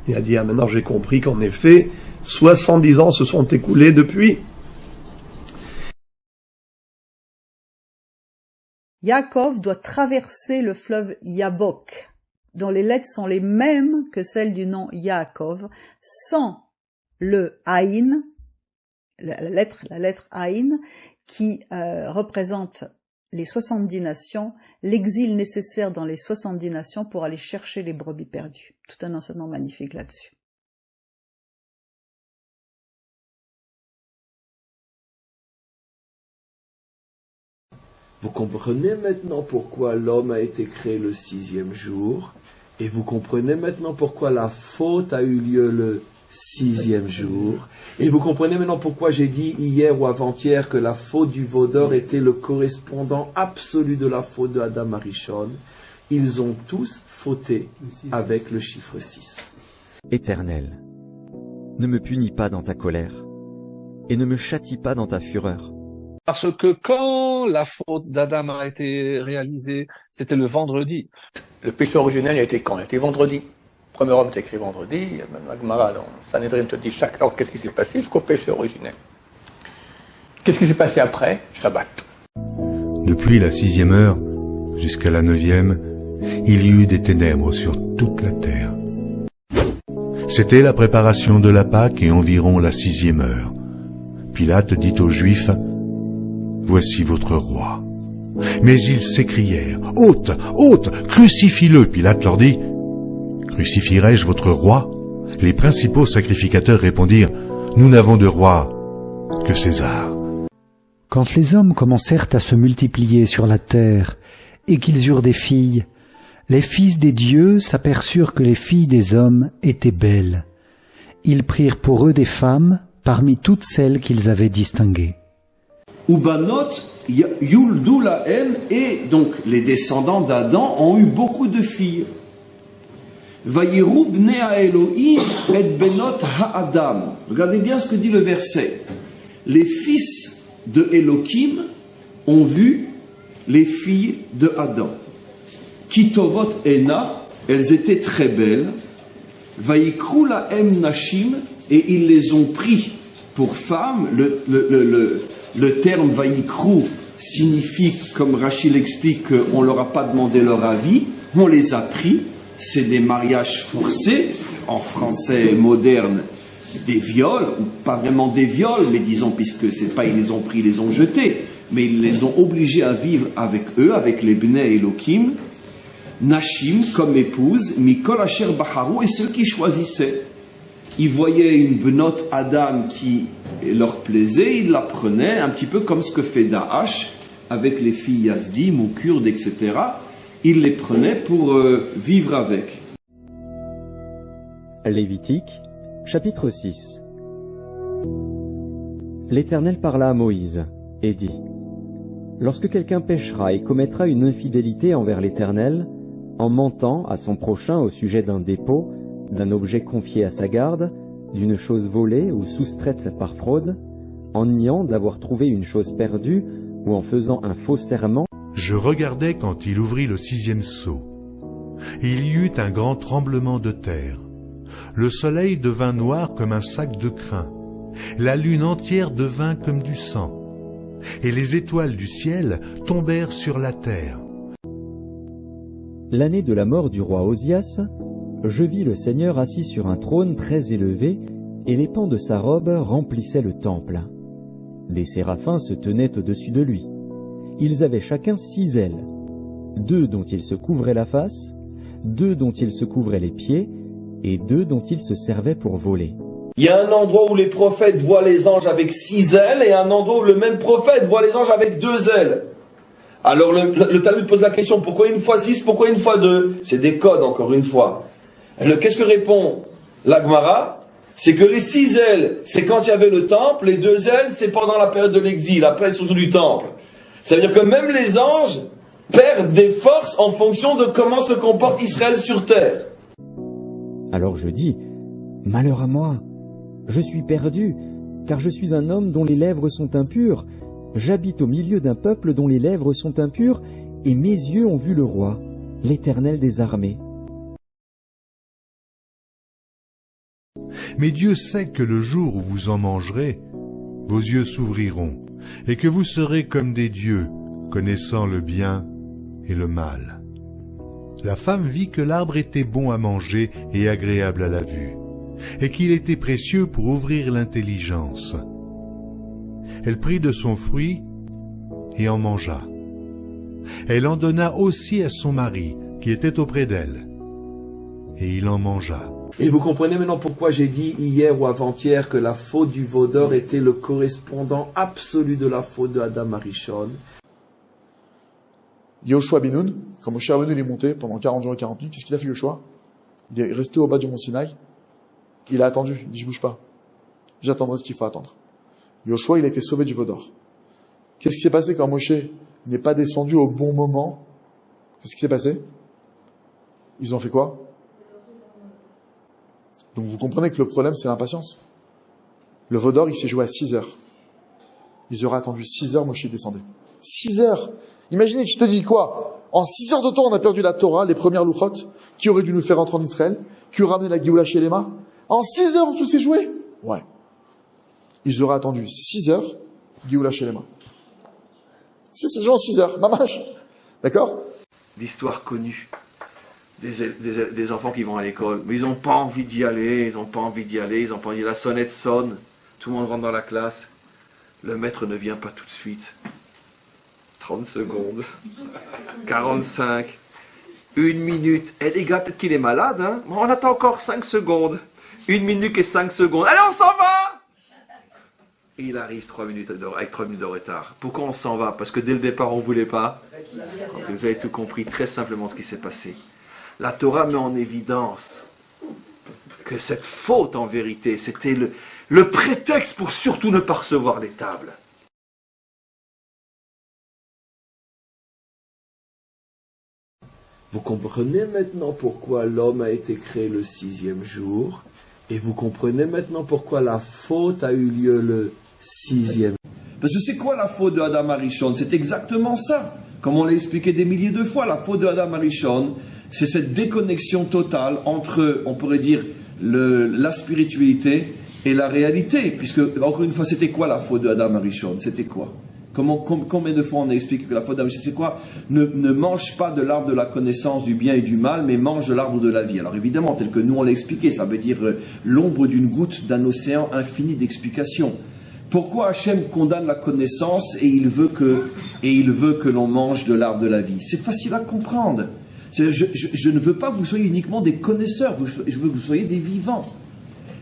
Il a dit, ah maintenant j'ai compris qu'en effet, 70 ans se sont écoulés depuis. Yaakov doit traverser le fleuve Yabok, dont les lettres sont les mêmes que celles du nom Yaakov, sans le Aïn, la lettre Aïn, qui représente les 70 nations, l'exil nécessaire dans les 70 nations pour aller chercher les brebis perdues. Tout un enseignement magnifique là-dessus. Vous comprenez maintenant pourquoi l'homme a été créé le 6e jour, et vous comprenez maintenant pourquoi la faute a eu lieu le 6e jour, et vous comprenez maintenant pourquoi j'ai dit hier ou avant-hier que la faute du veau d'or était le correspondant absolu de la faute de Adam Arishon. Ils ont tous fauté avec le chiffre 6. Éternel, ne me punis pas dans ta colère, et ne me châtie pas dans ta fureur. Parce que quand la faute d'Adam a été réalisée, c'était le vendredi. Le péché originel a été quand? Il a été vendredi. Le premier homme t'écrit vendredi, même la Gemara dans Sanhedrin te dit chaque heure qu'est-ce qui s'est passé jusqu'au péché originel. Qu'est-ce qui s'est passé après? Shabbat. Depuis la 6e heure jusqu'à la 9e, il y eut des ténèbres sur toute la terre. C'était la préparation de la Pâque et environ la 6e heure. Pilate dit aux Juifs, « Voici votre roi. » Mais ils s'écrièrent, « Ôte, ôte, crucifie-le » Pilate leur dit, « Crucifierai-je votre roi ?» Les principaux sacrificateurs répondirent, « Nous n'avons de roi que César. » Quand les hommes commencèrent à se multiplier sur la terre et qu'ils eurent des filles, les fils des dieux s'aperçurent que les filles des hommes étaient belles. Ils prirent pour eux des femmes parmi toutes celles qu'ils avaient distinguées. Ubanot yuldu lahem, et donc les descendants d'Adam ont eu beaucoup de filles. Vayiru bnei Elohim et benot ha'adam. Regardez bien ce que dit le verset. Les fils de Elohim ont vu les filles de Adam. Kitovot ena, elles étaient très belles. Vayikru lahem nashim, et ils les ont pris pour femmes. Le terme Vayikru signifie, comme Rachid l'explique, qu'on ne leur a pas demandé leur avis, on les a pris, c'est des mariages forcés, en français moderne, des viols, ou pas vraiment des viols, mais disons, puisque c'est pas ils les ont pris, ils les ont jetés, mais ils les ont obligés à vivre avec eux, avec les Bnei Elohim, Nashim, comme épouse, Mikol Asher Baharu, et ceux qui choisissaient. Ils voyaient une Benot Adam qui leur plaisait, ils la prenaient, un petit peu comme ce que fait Daesh avec les filles Yazdim ou Kurdes, etc. Ils les prenaient pour vivre avec. Lévitique, chapitre 6. L'Éternel parla à Moïse et dit, « Lorsque quelqu'un péchera et commettra une infidélité envers l'Éternel, en mentant à son prochain au sujet d'un dépôt, d'un objet confié à sa garde, d'une chose volée ou soustraite par fraude, en niant d'avoir trouvé une chose perdue ou en faisant un faux serment. » Je regardais quand il ouvrit le 6e sceau. Il y eut un grand tremblement de terre. Le soleil devint noir comme un sac de crin. La lune entière devint comme du sang. Et les étoiles du ciel tombèrent sur la terre. L'année de la mort du roi Osias, je vis le Seigneur assis sur un trône très élevé, et les pans de sa robe remplissaient le temple. Des séraphins se tenaient au-dessus de lui. Ils avaient chacun 6 ailes, 2 dont ils se couvraient la face, 2 dont ils se couvraient les pieds, et 2 dont ils se servaient pour voler. Il y a un endroit où les prophètes voient les anges avec 6 ailes, et un endroit où le même prophète voit les anges avec 2 ailes. Alors le Talmud pose la question, pourquoi une fois 6, pourquoi une fois 2? C'est des codes, encore une fois. Qu'est-ce que répond la Gemara? c'est que les 6 ailes, c'est quand il y avait le temple, les 2 ailes, c'est pendant la période de l'exil, après surtout du temple. Ça veut dire que même les anges perdent des forces en fonction de comment se comporte Israël sur terre. Alors je dis, malheur à moi, je suis perdu, car je suis un homme dont les lèvres sont impures, j'habite au milieu d'un peuple dont les lèvres sont impures, et mes yeux ont vu le roi, l'Éternel des armées. Mais Dieu sait que le jour où vous en mangerez, vos yeux s'ouvriront, et que vous serez comme des dieux, connaissant le bien et le mal. La femme vit que l'arbre était bon à manger et agréable à la vue, et qu'il était précieux pour ouvrir l'intelligence. Elle prit de son fruit et en mangea. Elle en donna aussi à son mari, qui était auprès d'elle, et il en mangea. Et vous comprenez maintenant pourquoi j'ai dit hier ou avant-hier que la faute du veau d'or était le correspondant absolu de la faute de Adam Arishon. Yoshua ben Nun, quand Moshe Rabbeinu est monté pendant 40 jours et 40 nuits, qu'est-ce qu'il a fait Yoshua? Il est resté au bas du mont Sinaï, il a attendu, il dit je bouge pas, j'attendrai ce qu'il faut attendre. Yoshua, il a été sauvé du veau d'or. Qu'est-ce qui s'est passé quand Moshe n'est pas descendu au bon moment? Qu'est-ce qui s'est passé? Ils ont fait quoi? Donc vous comprenez que le problème, c'est l'impatience. Le veau d'or, il s'est joué à 6 heures. Ils auraient attendu 6 heures, Moshe descendait. 6 heures! Imaginez que je te dis quoi? En 6 heures de temps, on a perdu la Torah, les premières louchot, qui auraient dû nous faire entrer en Israël, qui auraient ramené la Géoula chez les mains. En 6 heures, tout s'est joué? Ouais. Ils auraient attendu 6 heures, Géoula chez les mains. C'est joué en 6 heures, mamache. D'accord? L'histoire connue des enfants qui vont à l'école, mais ils n'ont pas envie d'y aller, ils n'ont pas envie d'y aller, ils n'ont pas envie. La sonnette sonne, tout le monde rentre dans la classe, le maître ne vient pas tout de suite. 30 secondes, 45, 1 minute. Eh les gars, peut-être qu'il est malade, hein? Bon, on attend encore 5 secondes. 1 minute et 5 secondes. Allez, on s'en va! Et il arrive 3 minutes avec 3 minutes de retard. Pourquoi on s'en va? Parce que dès le départ, on ne voulait pas. Vous avez tout compris, très simplement ce qui s'est passé. La Torah met en évidence que cette faute, en vérité, c'était le prétexte pour surtout ne pas recevoir les tables. Vous comprenez maintenant pourquoi l'homme a été créé le 6e jour, et vous comprenez maintenant pourquoi la faute a eu lieu le 6e. Parce que c'est quoi la faute de Adam Arishon? C'est exactement ça. Comme on l'a expliqué des milliers de fois, la faute de Adam Arishon, c'est cette déconnexion totale entre, on pourrait dire, la spiritualité et la réalité. Puisque, encore une fois, c'était quoi la faute de Adam Arishon? C'était quoi? Combien de fois on a expliqué que la faute d'Adam, c'est quoi? Ne mange pas de l'arbre de la connaissance du bien et du mal, mais mange de l'arbre de la vie. Alors évidemment, tel que nous on l'a expliqué, ça veut dire l'ombre d'une goutte d'un océan infini d'explications. Pourquoi Hachem condamne la connaissance et il veut que l'on mange de l'arbre de la vie? C'est facile à comprendre. Je ne veux pas que vous soyez uniquement des connaisseurs, je veux que vous soyez des vivants.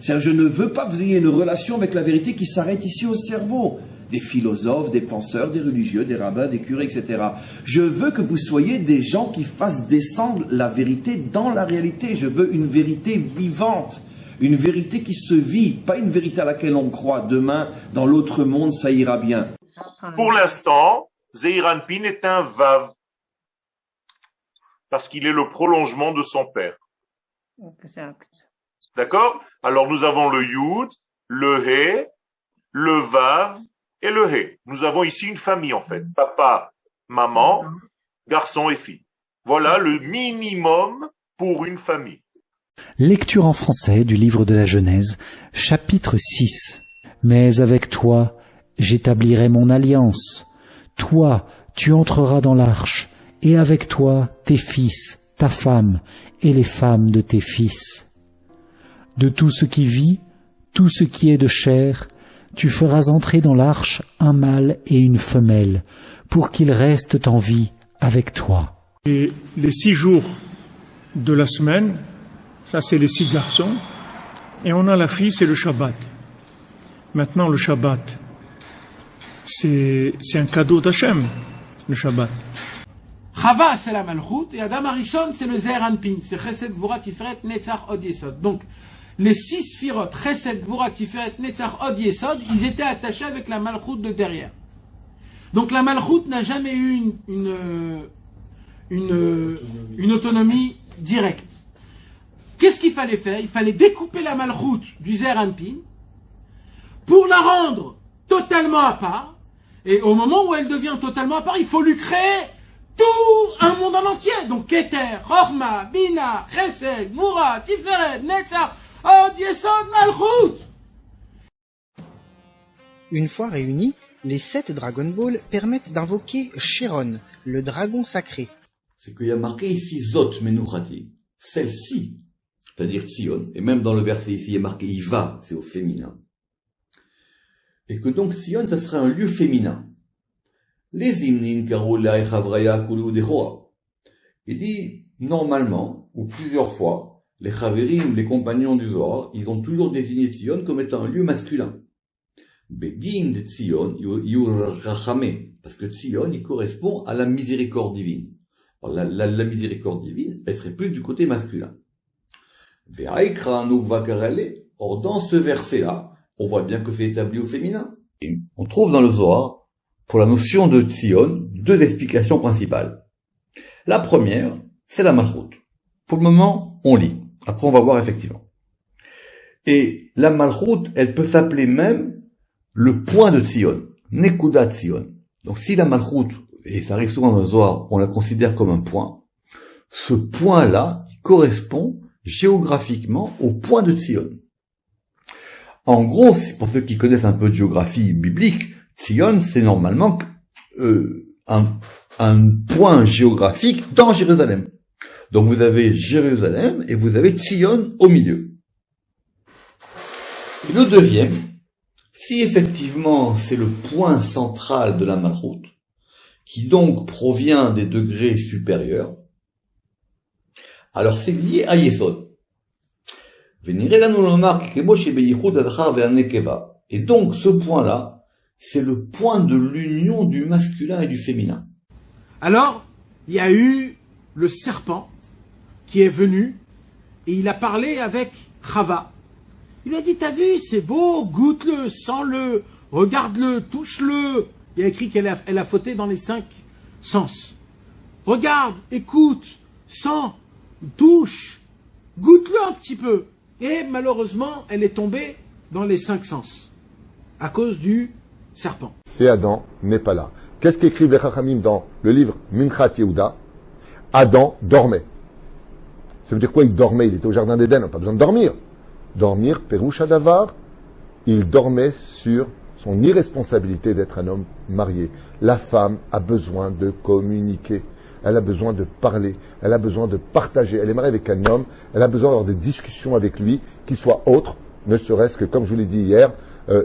Je ne veux pas que vous ayez une relation avec la vérité qui s'arrête ici au cerveau. Des philosophes, des penseurs, des religieux, des rabbins, des curés, etc. Je veux que vous soyez des gens qui fassent descendre la vérité dans la réalité. Je veux une vérité vivante, une vérité qui se vit, pas une vérité à laquelle on croit. Demain, dans l'autre monde, ça ira bien. Pour l'instant, Zeir Anpin est un Vav, parce qu'il est le prolongement de son père. Exact. D'accord? Alors nous avons le Yud, le He, le Vav, et le He. Nous avons ici une famille en fait. Papa, maman, garçon et fille. Voilà le minimum pour une famille. Lecture en français du livre de la Genèse, chapitre 6. Mais avec toi, j'établirai mon alliance. Toi, tu entreras dans l'arche, et avec toi, tes fils, ta femme, et les femmes de tes fils. De tout ce qui vit, tout ce qui est de chair, tu feras entrer dans l'arche un mâle et une femelle, pour qu'ils restent en vie avec toi. Et les 6 jours de la semaine, ça c'est les 6 garçons, et on a la fille, c'est le Shabbat. Maintenant le Shabbat, c'est un cadeau d'Hachem, le Shabbat. Chava c'est la Malchut, et Adam Arishon c'est le Zeir Anpin, c'est Chesed Gvura Tiferet Netzach Od Yesod. Donc, les 6 sphirotes, Chesed, Gvura, Tiferet, Netzach, Od, Yesod, ils étaient attachés avec la Malchut de derrière. Donc la Malchut n'a jamais eu une autonomie directe. Qu'est-ce qu'il fallait faire? Il fallait découper la Malchut du Zer Anpin pour la rendre totalement à part. Et au moment où elle devient totalement à part, il faut lui créer tout un monde en entier. Donc Keter, Chorma, Bina, Chesed, Gvura, Tiferet, Netzach, Od, Yesod, Malchut. Une fois réunis, les 7 Dragon Ball permettent d'invoquer Chiron, le dragon sacré. C'est qu'il y a marqué ici Zot Menuchati, celle-ci, c'est-à-dire Tzion. Et même dans le verset ici, il y a marqué Iva, c'est au féminin. Et que donc Tzion, ça serait un lieu féminin. Les hymnes Karoula et Chavraya Kulu Dehoa. Il dit, normalement, ou plusieurs fois, les Chaverim, les compagnons du Zohar, ils ont toujours désigné Tzion comme étant un lieu masculin. Begin de Tzion, Yurachame, parce que Tzion, il correspond à la miséricorde divine. Alors, la miséricorde divine, elle serait plus du côté masculin. Or, dans ce verset-là, on voit bien que c'est établi au féminin. Et on trouve dans le Zohar, pour la notion de Tzion, 2 explications principales. La première, c'est la Malchut. Pour le moment, on lit. Après, on va voir effectivement. Et la Malchut, elle peut s'appeler même le point de Tzion, Nekuda Tzion. Donc si la Malchut, et ça arrive souvent dans le Zohar, on la considère comme un point, ce point-là correspond géographiquement au point de Tzion. En gros, pour ceux qui connaissent un peu de géographie biblique, Tzion, c'est normalement un point géographique dans Jérusalem. Donc vous avez Jérusalem et vous avez Tzion au milieu. Et le deuxième, si effectivement c'est le point central de la Malchut, qui donc provient des degrés supérieurs, alors c'est lié à Yesod. Et donc ce point-là, c'est le point de l'union du masculin et du féminin. Alors, il y a eu le serpent qui est venu et il a parlé avec Chava. Il lui a dit, t'as vu, c'est beau, goûte-le, sens-le, regarde-le, touche-le. Il y a écrit qu'elle a fauté dans les 5 sens. Regarde, écoute, sens, touche, goûte-le un petit peu. Et malheureusement, elle est tombée dans les 5 sens, à cause du serpent. Et Adam n'est pas là. Qu'est-ce qu'écrivent les Chachamim dans le livre Minchat Yehuda? Adam dormait. Ça veut dire quoi, il dormait? Il était au jardin d'Éden, on n'a pas besoin de dormir. Dormir, Peroucha Davar, il dormait sur son irresponsabilité d'être un homme marié. La femme a besoin de communiquer, elle a besoin de parler, elle a besoin de partager. Elle est mariée avec un homme, elle a besoin d'avoir des discussions avec lui qui soient autres, ne serait-ce que, comme je vous l'ai dit hier,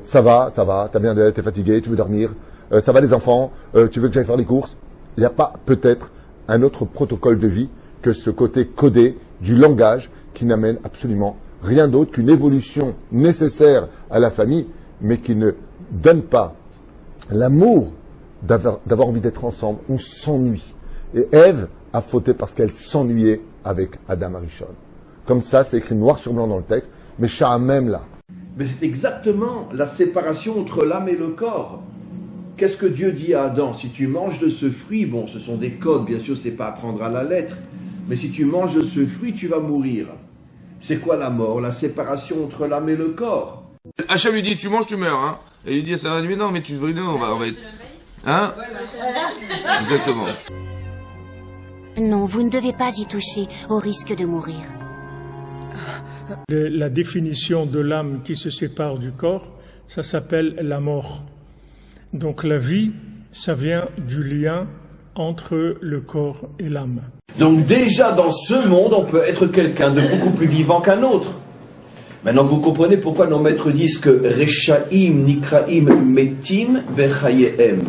ça va, t'as bien d'aller, t'es fatigué, tu veux dormir, ça va les enfants, tu veux que j'aille faire les courses. Il n'y a pas peut-être un autre protocole de vie que ce côté codé du langage qui n'amène absolument rien d'autre qu'une évolution nécessaire à la famille, mais qui ne donne pas l'amour d'avoir envie d'être ensemble. On s'ennuie. Et Ève a fauté parce qu'elle s'ennuyait avec Adam Arishon. Comme ça, c'est écrit noir sur blanc dans le texte, mais Shah même là. Mais c'est exactement la séparation entre l'âme et le corps. Qu'est-ce que Dieu dit à Adam? Si tu manges de ce fruit, bon, ce sont des codes, bien sûr, c'est pas à prendre à la lettre, mais si tu manges de ce fruit, tu vas mourir. C'est quoi la mort? La séparation entre l'âme et le corps. Hachem lui dit, tu manges, tu meurs, hein. Et il dit, ça va, mais non, mais tu devrais, non, on va être... Hein? Exactement. Non, vous ne devez pas y toucher, au risque de mourir. La définition de l'âme qui se sépare du corps, ça s'appelle la mort. Donc la vie, ça vient du lien entre le corps et l'âme. Donc déjà dans ce monde, on peut être quelqu'un de beaucoup plus vivant qu'un autre. Maintenant vous comprenez pourquoi nos maîtres disent que Rechaim Nikraim Metim Bechayehem,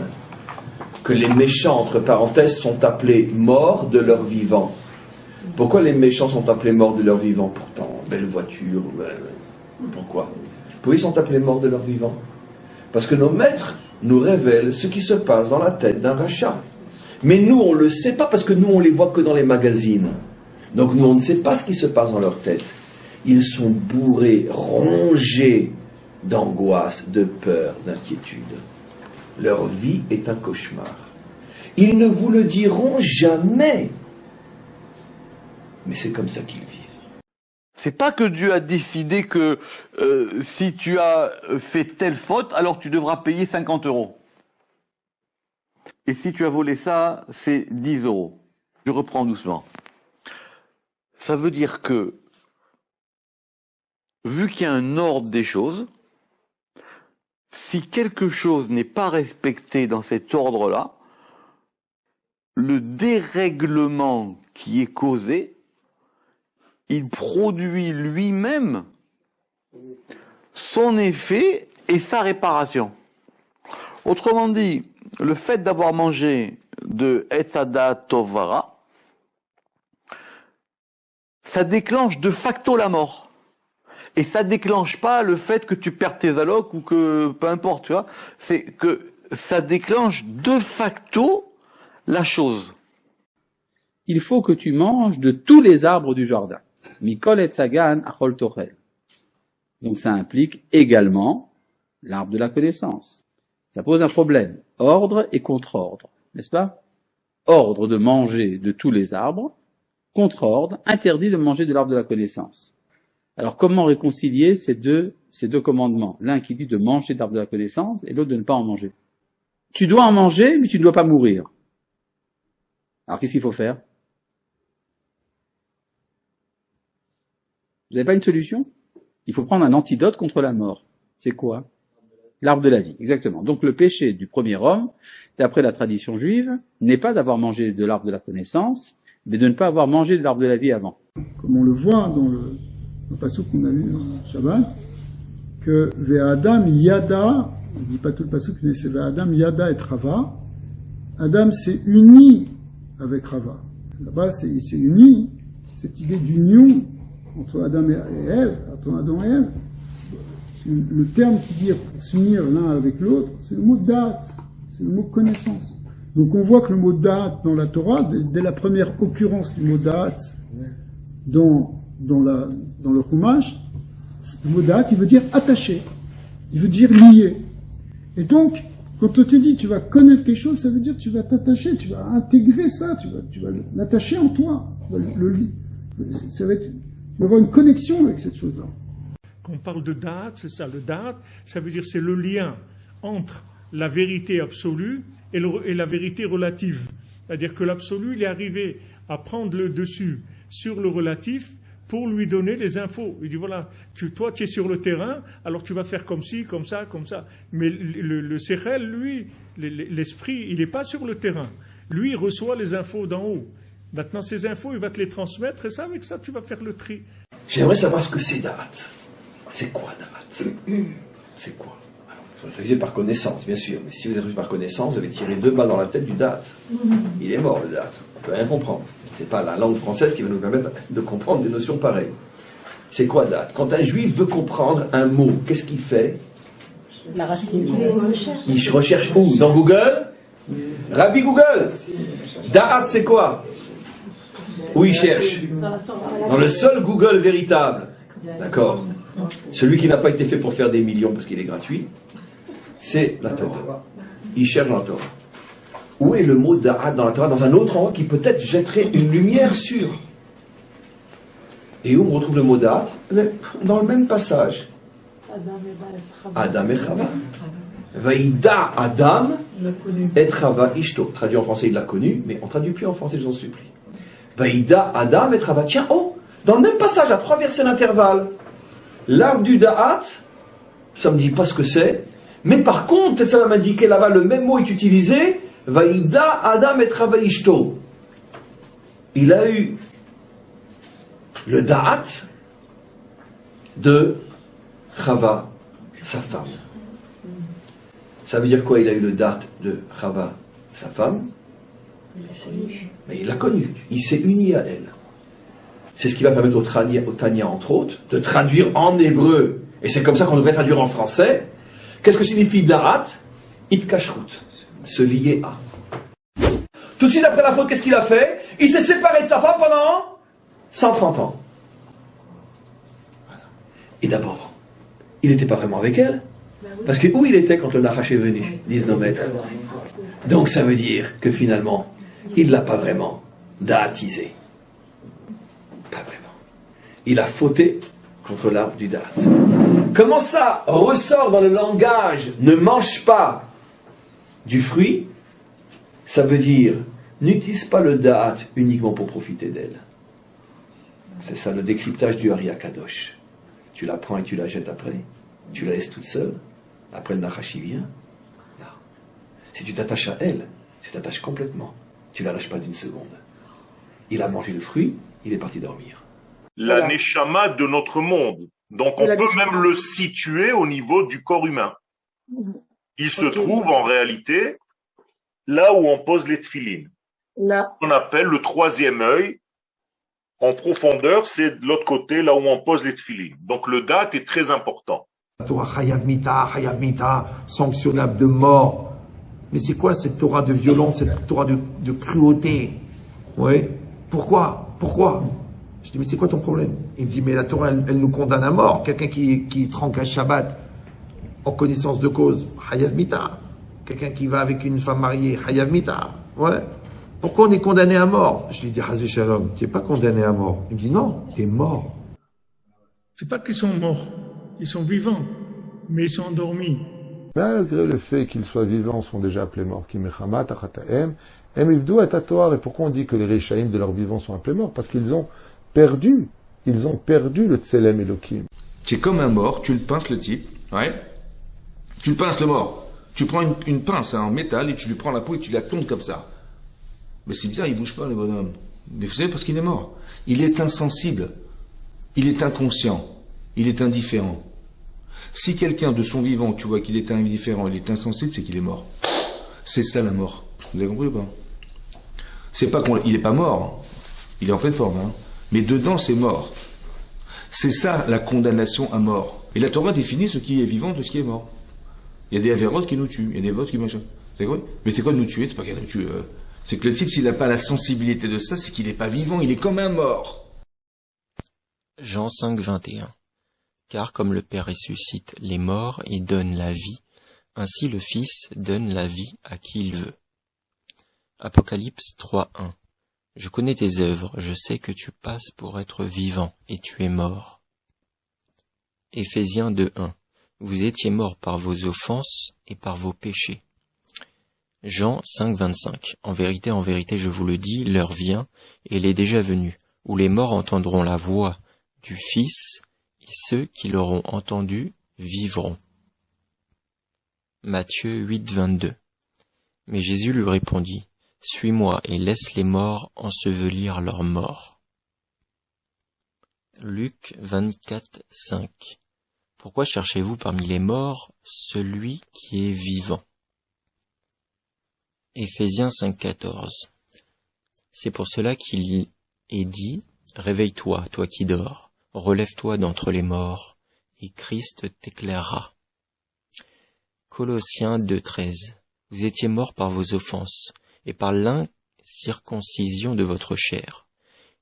que les méchants, entre parenthèses, sont appelés morts de leur vivant. Pourquoi les méchants sont appelés morts de leur vivant? Pourtant, belle voiture, pourquoi? Pourquoi ils sont appelés morts de leur vivant? Parce que nos maîtres nous révèlent ce qui se passe dans la tête d'un rachat. Mais nous, on ne le sait pas parce que nous, on les voit que dans les magazines. Donc nous, on ne sait pas ce qui se passe dans leur tête. Ils sont bourrés, rongés d'angoisse, de peur, d'inquiétude. Leur vie est un cauchemar. Ils ne vous le diront jamais. Mais c'est comme ça qu'ils vivent. C'est pas que Dieu a décidé que si tu as fait telle faute, alors tu devras payer 50 €. Et si tu as volé ça, c'est 10 €. Je reprends doucement. Ça veut dire que, vu qu'il y a un ordre des choses, si quelque chose n'est pas respecté dans cet ordre-là, le dérèglement qui est causé, il produit lui-même son effet et sa réparation. Autrement dit, le fait d'avoir mangé de Etz Hadat Tovara, ça déclenche de facto la mort. Et ça déclenche pas le fait que tu perds tes allocs ou que, peu importe, tu vois. C'est que ça déclenche de facto la chose. Il faut que tu manges de tous les arbres du jardin. Mikol et Sagan achol tochel. Donc ça implique également l'arbre de la connaissance. Ça pose un problème. Ordre et contre-ordre, n'est-ce pas? Ordre de manger de tous les arbres, contre-ordre, interdit de manger de l'arbre de la connaissance. Alors comment réconcilier ces deux commandements? L'un qui dit de manger de l'arbre de la connaissance et l'autre de ne pas en manger. Tu dois en manger, mais tu ne dois pas mourir. Alors qu'est-ce qu'il faut faire? Vous n'avez pas une solution? Il faut prendre un antidote contre la mort. C'est quoi? L'arbre de la vie, exactement. Donc le péché du premier homme, d'après la tradition juive, n'est pas d'avoir mangé de l'arbre de la connaissance, mais de ne pas avoir mangé de l'arbre de la vie avant. Comme on le voit dans le passouk qu'on a lu dans Shabbat, que Ve'adam Yada, on ne dit pas tout le passouk, mais c'est Ve'adam Yada et Rava. Adam s'est uni avec Rava. Là-bas, il s'est uni, cette idée d'union entre Adam et Ève, entre Adam et Ève. Le terme qui dit s'unir l'un avec l'autre, c'est le mot date, c'est le mot connaissance. Donc on voit que le mot date dans la Torah, dès la première occurrence du mot date dans le Chumash, le mot date, il veut dire attaché, il veut dire lié. Et donc, quand on te dit tu vas connaître quelque chose, ça veut dire que tu vas t'attacher, tu vas intégrer ça, tu vas l'attacher en toi. Ça va être, tu vas avoir une connexion avec cette chose-là. Quand on parle de date, c'est ça, le date, ça veut dire c'est le lien entre la vérité absolue et la vérité relative. C'est-à-dire que l'absolu, il est arrivé à prendre le dessus sur le relatif pour lui donner les infos. Il dit voilà, toi tu es sur le terrain, alors tu vas faire comme ci, comme ça, comme ça. Mais le Sechel, lui, l'esprit, il n'est pas sur le terrain. Lui, il reçoit les infos d'en haut. Maintenant, ces infos, il va te les transmettre et ça, avec ça, tu vas faire le tri. J'aimerais savoir ce que c'est date. C'est quoi date? C'est quoi? Alors, vous réfléchissez par connaissance, bien sûr. Mais si vous réfléchissez par connaissance, vous avez tiré 2 balles dans la tête du date. Il est mort, le date. On ne peut rien comprendre. C'est pas la langue française qui va nous permettre de comprendre des notions pareilles. C'est quoi date? Quand un juif veut comprendre un mot, qu'est-ce qu'il fait? La racine. Il recherche où? Dans Google? Rabbi Google. Da'at, c'est quoi? Où il cherche? Dans le seul Google véritable. D'accord. Celui qui n'a pas été fait pour faire des millions parce qu'il est gratuit, c'est la Torah. Il cherche dans la Torah. Où est le mot da'at dans la Torah? Dans un autre endroit qui peut-être jetterait une lumière sur. Et où on retrouve le mot da'at? Dans le même passage. Adam et Chava. Vaïda Adam et Chava Ishto. Traduit en français, il l'a connu, mais on ne traduit plus en français, je vous en supplie. Vaïda Adam et Chava. Tiens, dans le même passage, à 3 versets d'intervalle, l'arbre du da'at, ça ne me dit pas ce que c'est, mais par contre, peut-être ça va m'indiquer là-bas, le même mot est utilisé, Vaïda Adam et Chava Ishto. Il a eu le da'at de Chava, sa femme. Ça veut dire quoi? Il a eu le da'at de Chava, sa femme? Mais il l'a connue, il s'est uni à elle. C'est ce qui va permettre au Tania, entre autres, de traduire en hébreu. Et c'est comme ça qu'on devrait traduire en français. Qu'est-ce que signifie da'at? Itkashrut, se lier à. Tout de suite après la faute, qu'est-ce qu'il a fait? Il s'est séparé de sa femme pendant 130 ans. Et d'abord, il n'était pas vraiment avec elle. Parce que où il était quand le Nachash est venu, disent nos maîtres. Donc ça veut dire que finalement, il ne l'a pas vraiment da'atisé. Pas vraiment. Il a fauté contre l'arbre du da'at. Comment ça ressort dans le langage ne mange pas du fruit? Ça veut dire n'utilise pas le da'at uniquement pour profiter d'elle. C'est ça le décryptage du Ari Akadosh. Tu la prends et tu la jettes après. Tu la laisses toute seule. Après le Nachash vient. Non. Si tu t'attaches à elle, tu t'attaches complètement. Tu la lâches pas d'une seconde. Il a mangé le fruit, il est parti dormir. La neshama de notre monde. Donc on peut même le situer au niveau du corps humain. Il se trouve en réalité là où on pose les tefilines. Là. On appelle le troisième œil. En profondeur, c'est de l'autre côté, là où on pose les tefilines. Donc le date est très important. La Torah Chayav Mita, sanctionnable de mort. Mais c'est quoi cette Torah de violence, cette Torah de cruauté? Oui. Pourquoi? Je dis, mais c'est quoi ton problème? Il me dit, mais la Torah, elle nous condamne à mort. Quelqu'un qui tranque un Shabbat en connaissance de cause, Chayav Mita. Quelqu'un qui va avec une femme mariée, Chayav Mita. Ouais. Pourquoi on est condamné à mort? Je lui dis, Hazé Shalom, tu n'es pas condamné à mort. Il me dit, non, tu es mort. C'est pas qu'ils sont morts, ils sont vivants, mais ils sont endormis. Malgré le fait qu'ils soient vivants, sont déjà appelés morts. Et pourquoi on dit que les Réchaïm de leurs vivants sont appelés morts? Parce qu'ils ont perdu le Tselem Elohim. C'est comme un mort, tu le pinces le type, ouais. Tu le pinces le mort. Tu prends une pince en métal et tu lui prends la peau et tu la tournes comme ça. Mais c'est bizarre, il bouge pas le bonhomme. Mais vous savez parce qu'il est mort. Il est insensible. Il est inconscient. Il est indifférent. Si quelqu'un de son vivant, tu vois qu'il est indifférent, il est insensible, c'est qu'il est mort. C'est ça la mort. Vous avez compris ou pas? C'est pas qu'il est pas mort. Il est en pleine forme, hein. Mais dedans, c'est mort. C'est ça la condamnation à mort. Et la Torah définit ce qui est vivant de ce qui est mort. Il y a des avérotes qui nous tuent, il y a des votes qui machin. C'est vrai? Mais c'est quoi de nous tuer? C'est pas qu'il nous tue. C'est que le type, s'il n'a pas la sensibilité de ça, c'est qu'il n'est pas vivant, il est comme un mort. Jean 5, 21. Car comme le Père ressuscite les morts et donne la vie, ainsi le Fils donne la vie à qui il veut. Apocalypse 3, 1. Je connais tes œuvres, je sais que tu passes pour être vivant et tu es mort. Éphésiens 2, 1. Vous étiez morts par vos offenses et par vos péchés. Jean 5, 25. En vérité, je vous le dis, l'heure vient, et elle est déjà venue, où les morts entendront la voix du Fils, et ceux qui l'auront entendu vivront. Matthieu 8, 22. Mais Jésus lui répondit, suis-moi et laisse les morts ensevelir leurs morts. Luc 24, 5. Pourquoi cherchez-vous parmi les morts celui qui est vivant? Éphésiens 5, 14. C'est pour cela qu'il est dit, réveille-toi, toi qui dors, relève-toi d'entre les morts, et Christ t'éclairera. Colossiens 2, 13. Vous étiez morts par vos offenses, et par l'incirconcision de votre chair.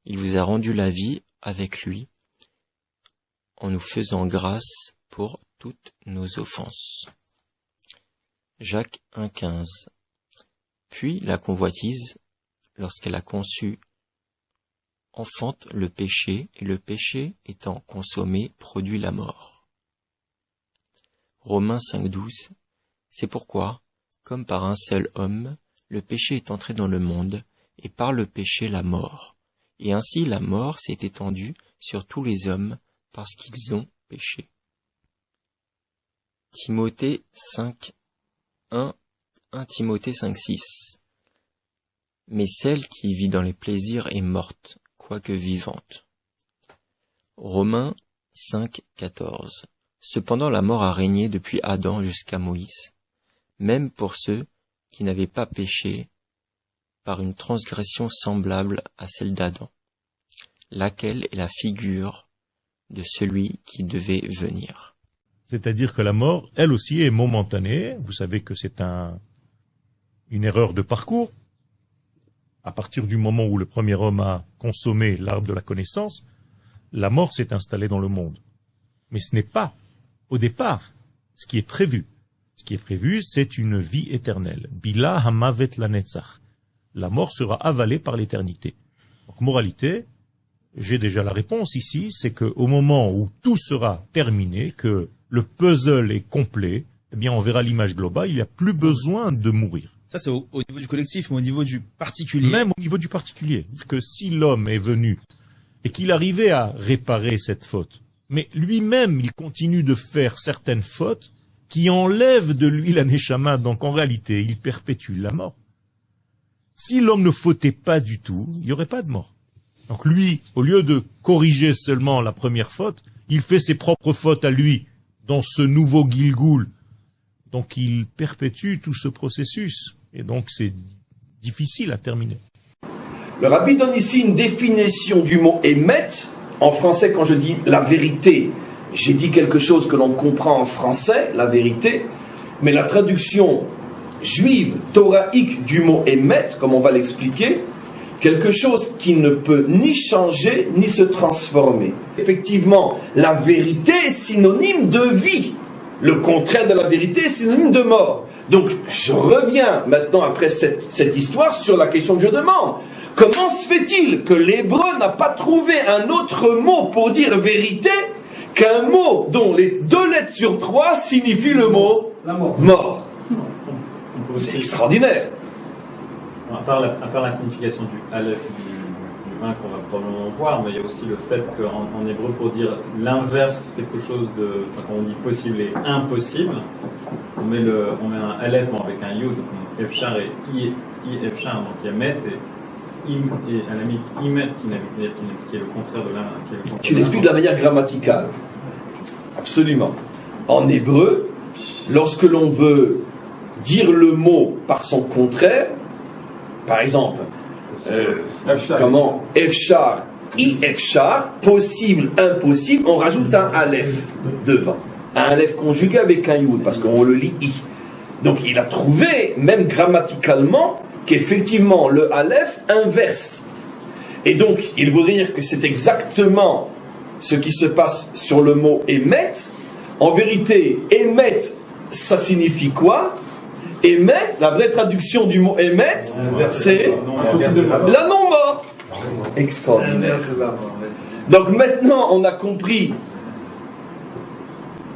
Il vous a rendu la vie avec lui, en nous faisant grâce pour toutes nos offenses. Jacques 1, 15. Puis la convoitise, lorsqu'elle a conçu, enfante le péché, et le péché étant consommé produit la mort. Romains 5, 12. C'est pourquoi, comme par un seul homme, le péché est entré dans le monde, et par le péché la mort. Et ainsi la mort s'est étendue sur tous les hommes, parce qu'ils ont péché. Timothée 5, 1 Timothée 5, 6. Mais celle qui vit dans les plaisirs est morte, quoique vivante. Romains 5, 14. Cependant la mort a régné depuis Adam jusqu'à Moïse, même pour ceux qui n'avaient pas péché par une transgression semblable à celle d'Adam, laquelle est la figure de celui qui devait venir. C'est-à-dire que la mort, elle aussi, est momentanée. Vous savez que c'est une erreur de parcours. À partir du moment où le premier homme a consommé l'arbre de la connaissance, la mort s'est installée dans le monde. Mais ce n'est pas, au départ, ce qui est prévu. Ce qui est prévu, c'est une vie éternelle. Bila hamavet lanetzach. La mort sera avalée par l'éternité. Donc, moralité, j'ai déjà la réponse ici, c'est qu'au moment où tout sera terminé, que le puzzle est complet, eh bien, on verra l'image globale, il n'y a plus besoin de mourir. Ça, c'est au niveau du collectif, mais au niveau du particulier. Même au niveau du particulier. Parce que si l'homme est venu et qu'il arrivait à réparer cette faute, mais lui-même, il continue de faire certaines fautes qui enlèvent de lui la neshama, donc en réalité, il perpétue la mort. Si l'homme ne fautait pas du tout, il n'y aurait pas de mort. Donc lui, au lieu de corriger seulement la première faute, il fait ses propres fautes à lui dans ce nouveau Gilgoul. Donc il perpétue tout ce processus. Et donc c'est difficile à terminer. Le rabbi donne ici une définition du mot émet. En français, quand je dis la vérité, j'ai dit quelque chose que l'on comprend en français, la vérité. Mais la traduction juive, thoraïque du mot émet, comme on va l'expliquer, quelque chose qui ne peut ni changer, ni se transformer. Effectivement, la vérité est synonyme de vie. Le contraire de la vérité est synonyme de mort. Donc, je reviens maintenant, après cette histoire, sur la question que je demande. Comment se fait-il que l'hébreu n'a pas trouvé un autre mot pour dire vérité qu'un mot dont les 2 lettres sur 3 signifient le mot mort? C'est extraordinaire. À part la signification du Aleph du vin qu'on va probablement voir, mais il y a aussi le fait qu'en hébreu, pour dire l'inverse, quelque chose de, quand on dit possible et impossible, on met un Aleph avec un Yud, donc Efchar et I Efchar, donc Yamet et à la limite Imet qui est le contraire de l'un. Tu l'expliques de la manière grammaticale. Absolument. En hébreu, lorsque l'on veut dire le mot par son contraire, par exemple, comment Efchar, I-Efchar, possible, impossible, on rajoute un Aleph devant. Un Aleph conjugué avec un Yud, parce qu'on le lit I. Donc il a trouvé, même grammaticalement, qu'effectivement le Aleph inverse. Et donc, il voudrait dire que c'est exactement ce qui se passe sur le mot émet. En vérité, émet, ça signifie quoi? Émet, la vraie traduction du mot émet, c'est la non-mort. Extraordinaire. Donc maintenant, on a compris.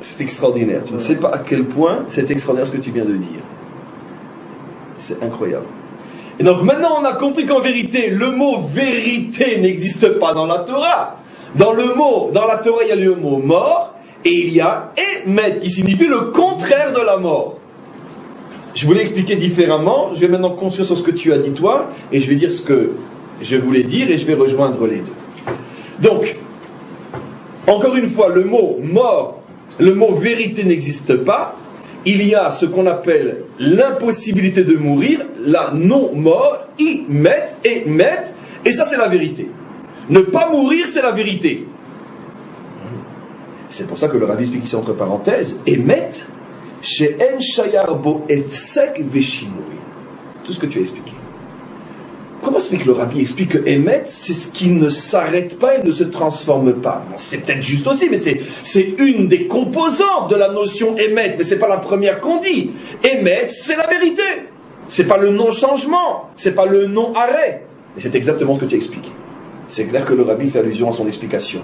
C'est extraordinaire. Tu ne sais pas à quel point c'est extraordinaire ce que tu viens de dire. C'est incroyable. Et donc maintenant, on a compris qu'en vérité, le mot vérité n'existe pas dans la Torah. Dans la Torah, il y a le mot mort, et il y a émet, qui signifie le contraire de la mort. Je voulais expliquer différemment, je vais maintenant construire sur ce que tu as dit toi, et je vais dire ce que je voulais dire, et je vais rejoindre les deux. Donc, encore une fois, le mot mort, le mot vérité n'existe pas. Il y a ce qu'on appelle l'impossibilité de mourir, la non-mort, émet, et ça c'est la vérité. Ne pas mourir, c'est la vérité. C'est pour ça que le rabbi explique ici entre parenthèses, émet, chez En Shayar Bo Efsek Veshinui. Tout ce que tu as expliqué. Comment explique le rabbi? Explique que émet, c'est ce qui ne s'arrête pas et ne se transforme pas. Bon, c'est peut-être juste aussi, mais c'est une des composantes de la notion émet, mais c'est pas la première qu'on dit. Émet, c'est la vérité. C'est pas le non-changement, c'est pas le non-arrêt. Et c'est exactement ce que tu as expliqué. C'est clair que le rabbi fait allusion à son explication.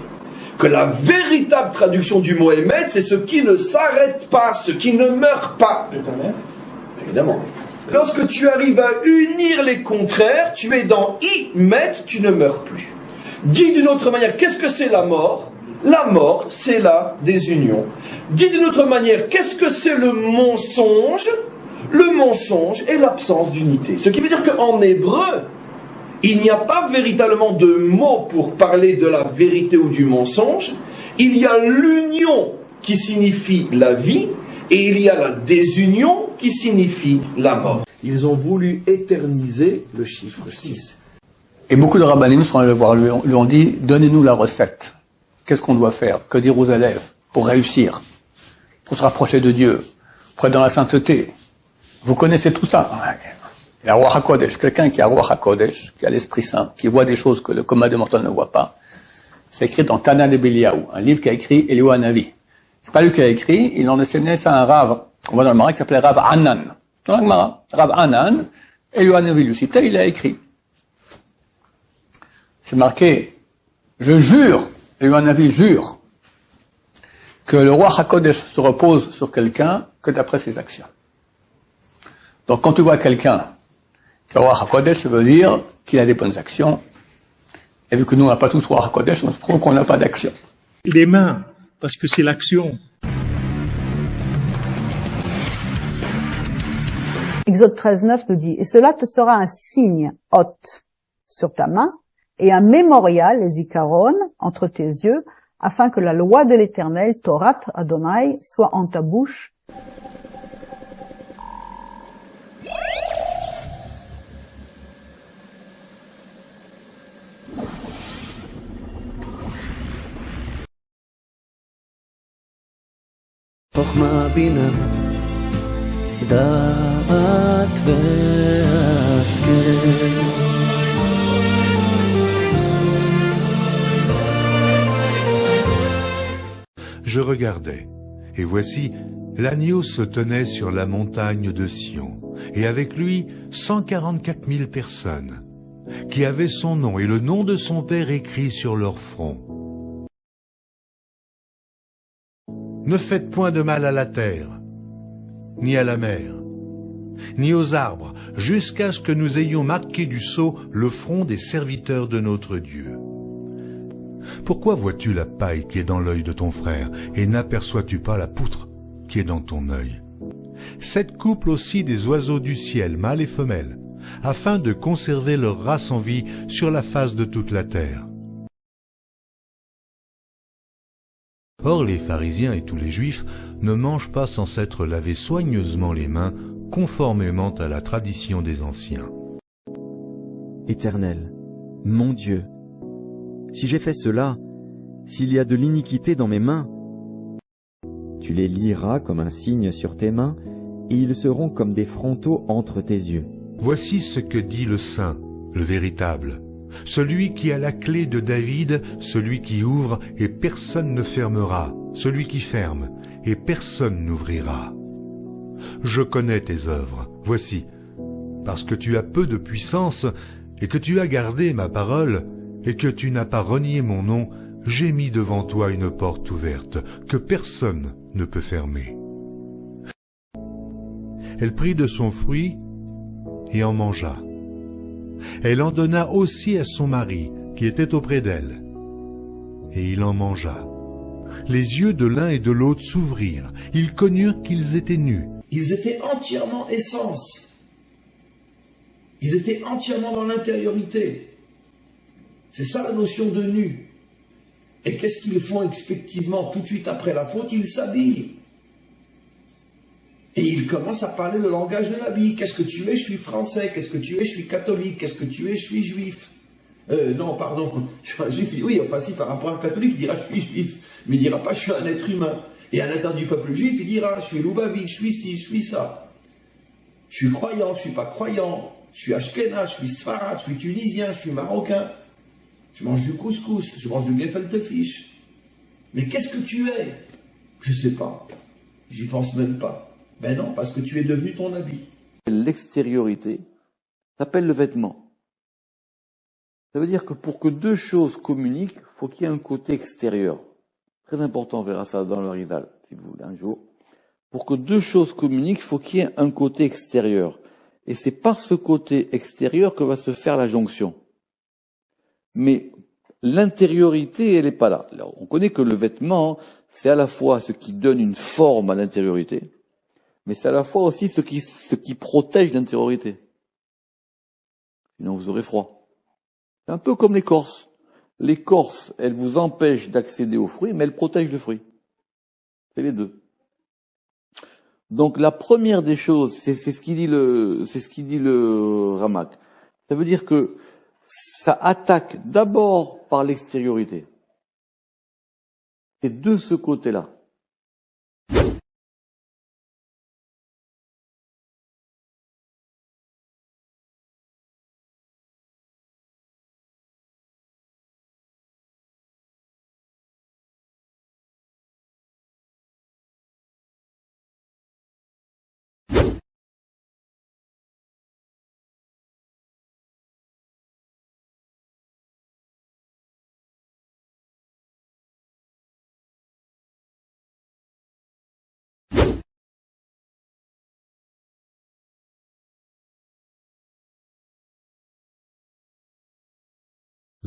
Que la véritable traduction du mot émet, c'est ce qui ne s'arrête pas, ce qui ne meurt pas. Évidemment. Lorsque tu arrives à unir les contraires, tu es dans émet, tu ne meurs plus. Dit d'une autre manière, qu'est-ce que c'est la mort? La mort, c'est la désunion. Dit d'une autre manière, qu'est-ce que c'est le mensonge? Le mensonge est l'absence d'unité. Ce qui veut dire qu'en hébreu, il n'y a pas véritablement de mots pour parler de la vérité ou du mensonge. Il y a l'union qui signifie la vie et il y a la désunion qui signifie la mort. Ils ont voulu éterniser le chiffre 6. Et beaucoup de rabbinim sont allés le voir, lui ont dit, donnez-nous la recette. Qu'est-ce qu'on doit faire? Que dire aux élèves pour réussir? Pour se rapprocher de Dieu? Pour être dans la sainteté? Vous connaissez tout ça? La Ruach HaKodesh, quelqu'un qui a Ruach HaKodesh, qui a l'Esprit Saint, qui voit des choses que le commun des mortels ne voit pas, c'est écrit dans Tana de Beliaou, un livre qu'a écrit Eliyahu Hanavi. C'est pas lui qui a écrit, il en enseignait ça à un Rav, on voit dans le Marais, qui s'appelait Rav Anan. Dans la Gemara, Rav Anan, et lui Hanavi le citait, il a écrit. C'est marqué, je jure, et lui Hanavi jure, que le roi HaKodesh se repose sur quelqu'un que d'après ses actions. Donc quand tu vois quelqu'un qui est roi HaKodesh, ça veut dire qu'il a des bonnes actions. Et vu que nous, on n'a pas tous roi HaKodesh, on se trouve qu'on n'a pas d'action. Les mains, parce que c'est l'action. Exode 13.9 nous dit, « Et cela te sera un signe, hôte, sur ta main, et un mémorial, les ikaron, entre tes yeux, afin que la loi de l'Éternel, Torah Adonai, soit en ta bouche. » חוכמה בינה דעת והשכל Je regardais, et voici, l'agneau se tenait sur la montagne de Sion, et avec lui 144 000 personnes, qui avaient son nom et le nom de son père écrit sur leur front. Ne faites point de mal à la terre, ni à la mer, ni aux arbres, jusqu'à ce que nous ayons marqué du sceau le front des serviteurs de notre Dieu. Pourquoi vois-tu la paille qui est dans l'œil de ton frère, et n'aperçois-tu pas la poutre qui est dans ton œil? Sept couple aussi des oiseaux du ciel, mâles et femelles, afin de conserver leur race en vie sur la face de toute la terre. Or les pharisiens et tous les juifs ne mangent pas sans s'être lavés soigneusement les mains, conformément à la tradition des anciens. Éternel, mon Dieu, si j'ai fait cela, s'il y a de l'iniquité dans mes mains, tu les lieras comme un signe sur tes mains, et ils seront comme des frontaux entre tes yeux. Voici ce que dit le Saint, le véritable, celui qui a la clé de David, celui qui ouvre et personne ne fermera, celui qui ferme et personne n'ouvrira. Je connais tes œuvres, voici, parce que tu as peu de puissance et que tu as gardé ma parole et que tu n'as pas renié mon nom, j'ai mis devant toi une porte ouverte que personne ne peut fermer. Elle prit de son fruit et en mangea. Elle en donna aussi à son mari, qui était auprès d'elle, et il en mangea. Les yeux de l'un et de l'autre s'ouvrirent, ils connurent qu'ils étaient nus. Ils étaient entièrement essence. Ils étaient entièrement dans l'intériorité. C'est ça la notion de nu. Et qu'est-ce qu'ils font effectivement tout de suite après la faute? Ils s'habillent. Et ils commencent à parler le langage de l'habit. Qu'est-ce que tu es? Je suis français. Qu'est-ce que tu es? Je suis catholique. Qu'est-ce que tu es? Je suis juif. Non, pardon, je suis un juif. Oui, enfin si, par rapport à un catholique, il dira je suis juif. Mais il dira pas je suis un être humain. Et à l'intérieur du peuple juif, il dira je suis Loubavitch, je suis ci, je suis ça. Je suis croyant, je suis pas croyant. Je suis ashkénaze, je suis sfarad, je suis tunisien, je suis marocain. Je mange du couscous, je mange du gefilte fish. Mais qu'est-ce que tu es? Je sais pas. J'y pense même pas. Ben non, parce que tu es devenu ton habit. L'extériorité s'appelle le vêtement. Ça veut dire que pour que deux choses communiquent, il faut qu'il y ait un côté extérieur. Très important, on verra ça dans le Rizal, si vous voulez, un jour. Pour que deux choses communiquent, il faut qu'il y ait un côté extérieur. Et c'est par ce côté extérieur que va se faire la jonction. Mais l'intériorité, elle n'est pas là. Alors, on connaît que le vêtement, c'est à la fois ce qui donne une forme à l'intériorité, mais c'est à la fois aussi ce qui protège l'intériorité. Sinon vous aurez froid. C'est un peu comme l'écorce. L'écorce, elle vous empêche d'accéder aux fruits, mais elle protège le fruit. C'est les deux. Donc la première des choses, c'est ce qui dit le Ramak. Ça veut dire que ça attaque d'abord par l'extériorité. C'est de ce côté-là.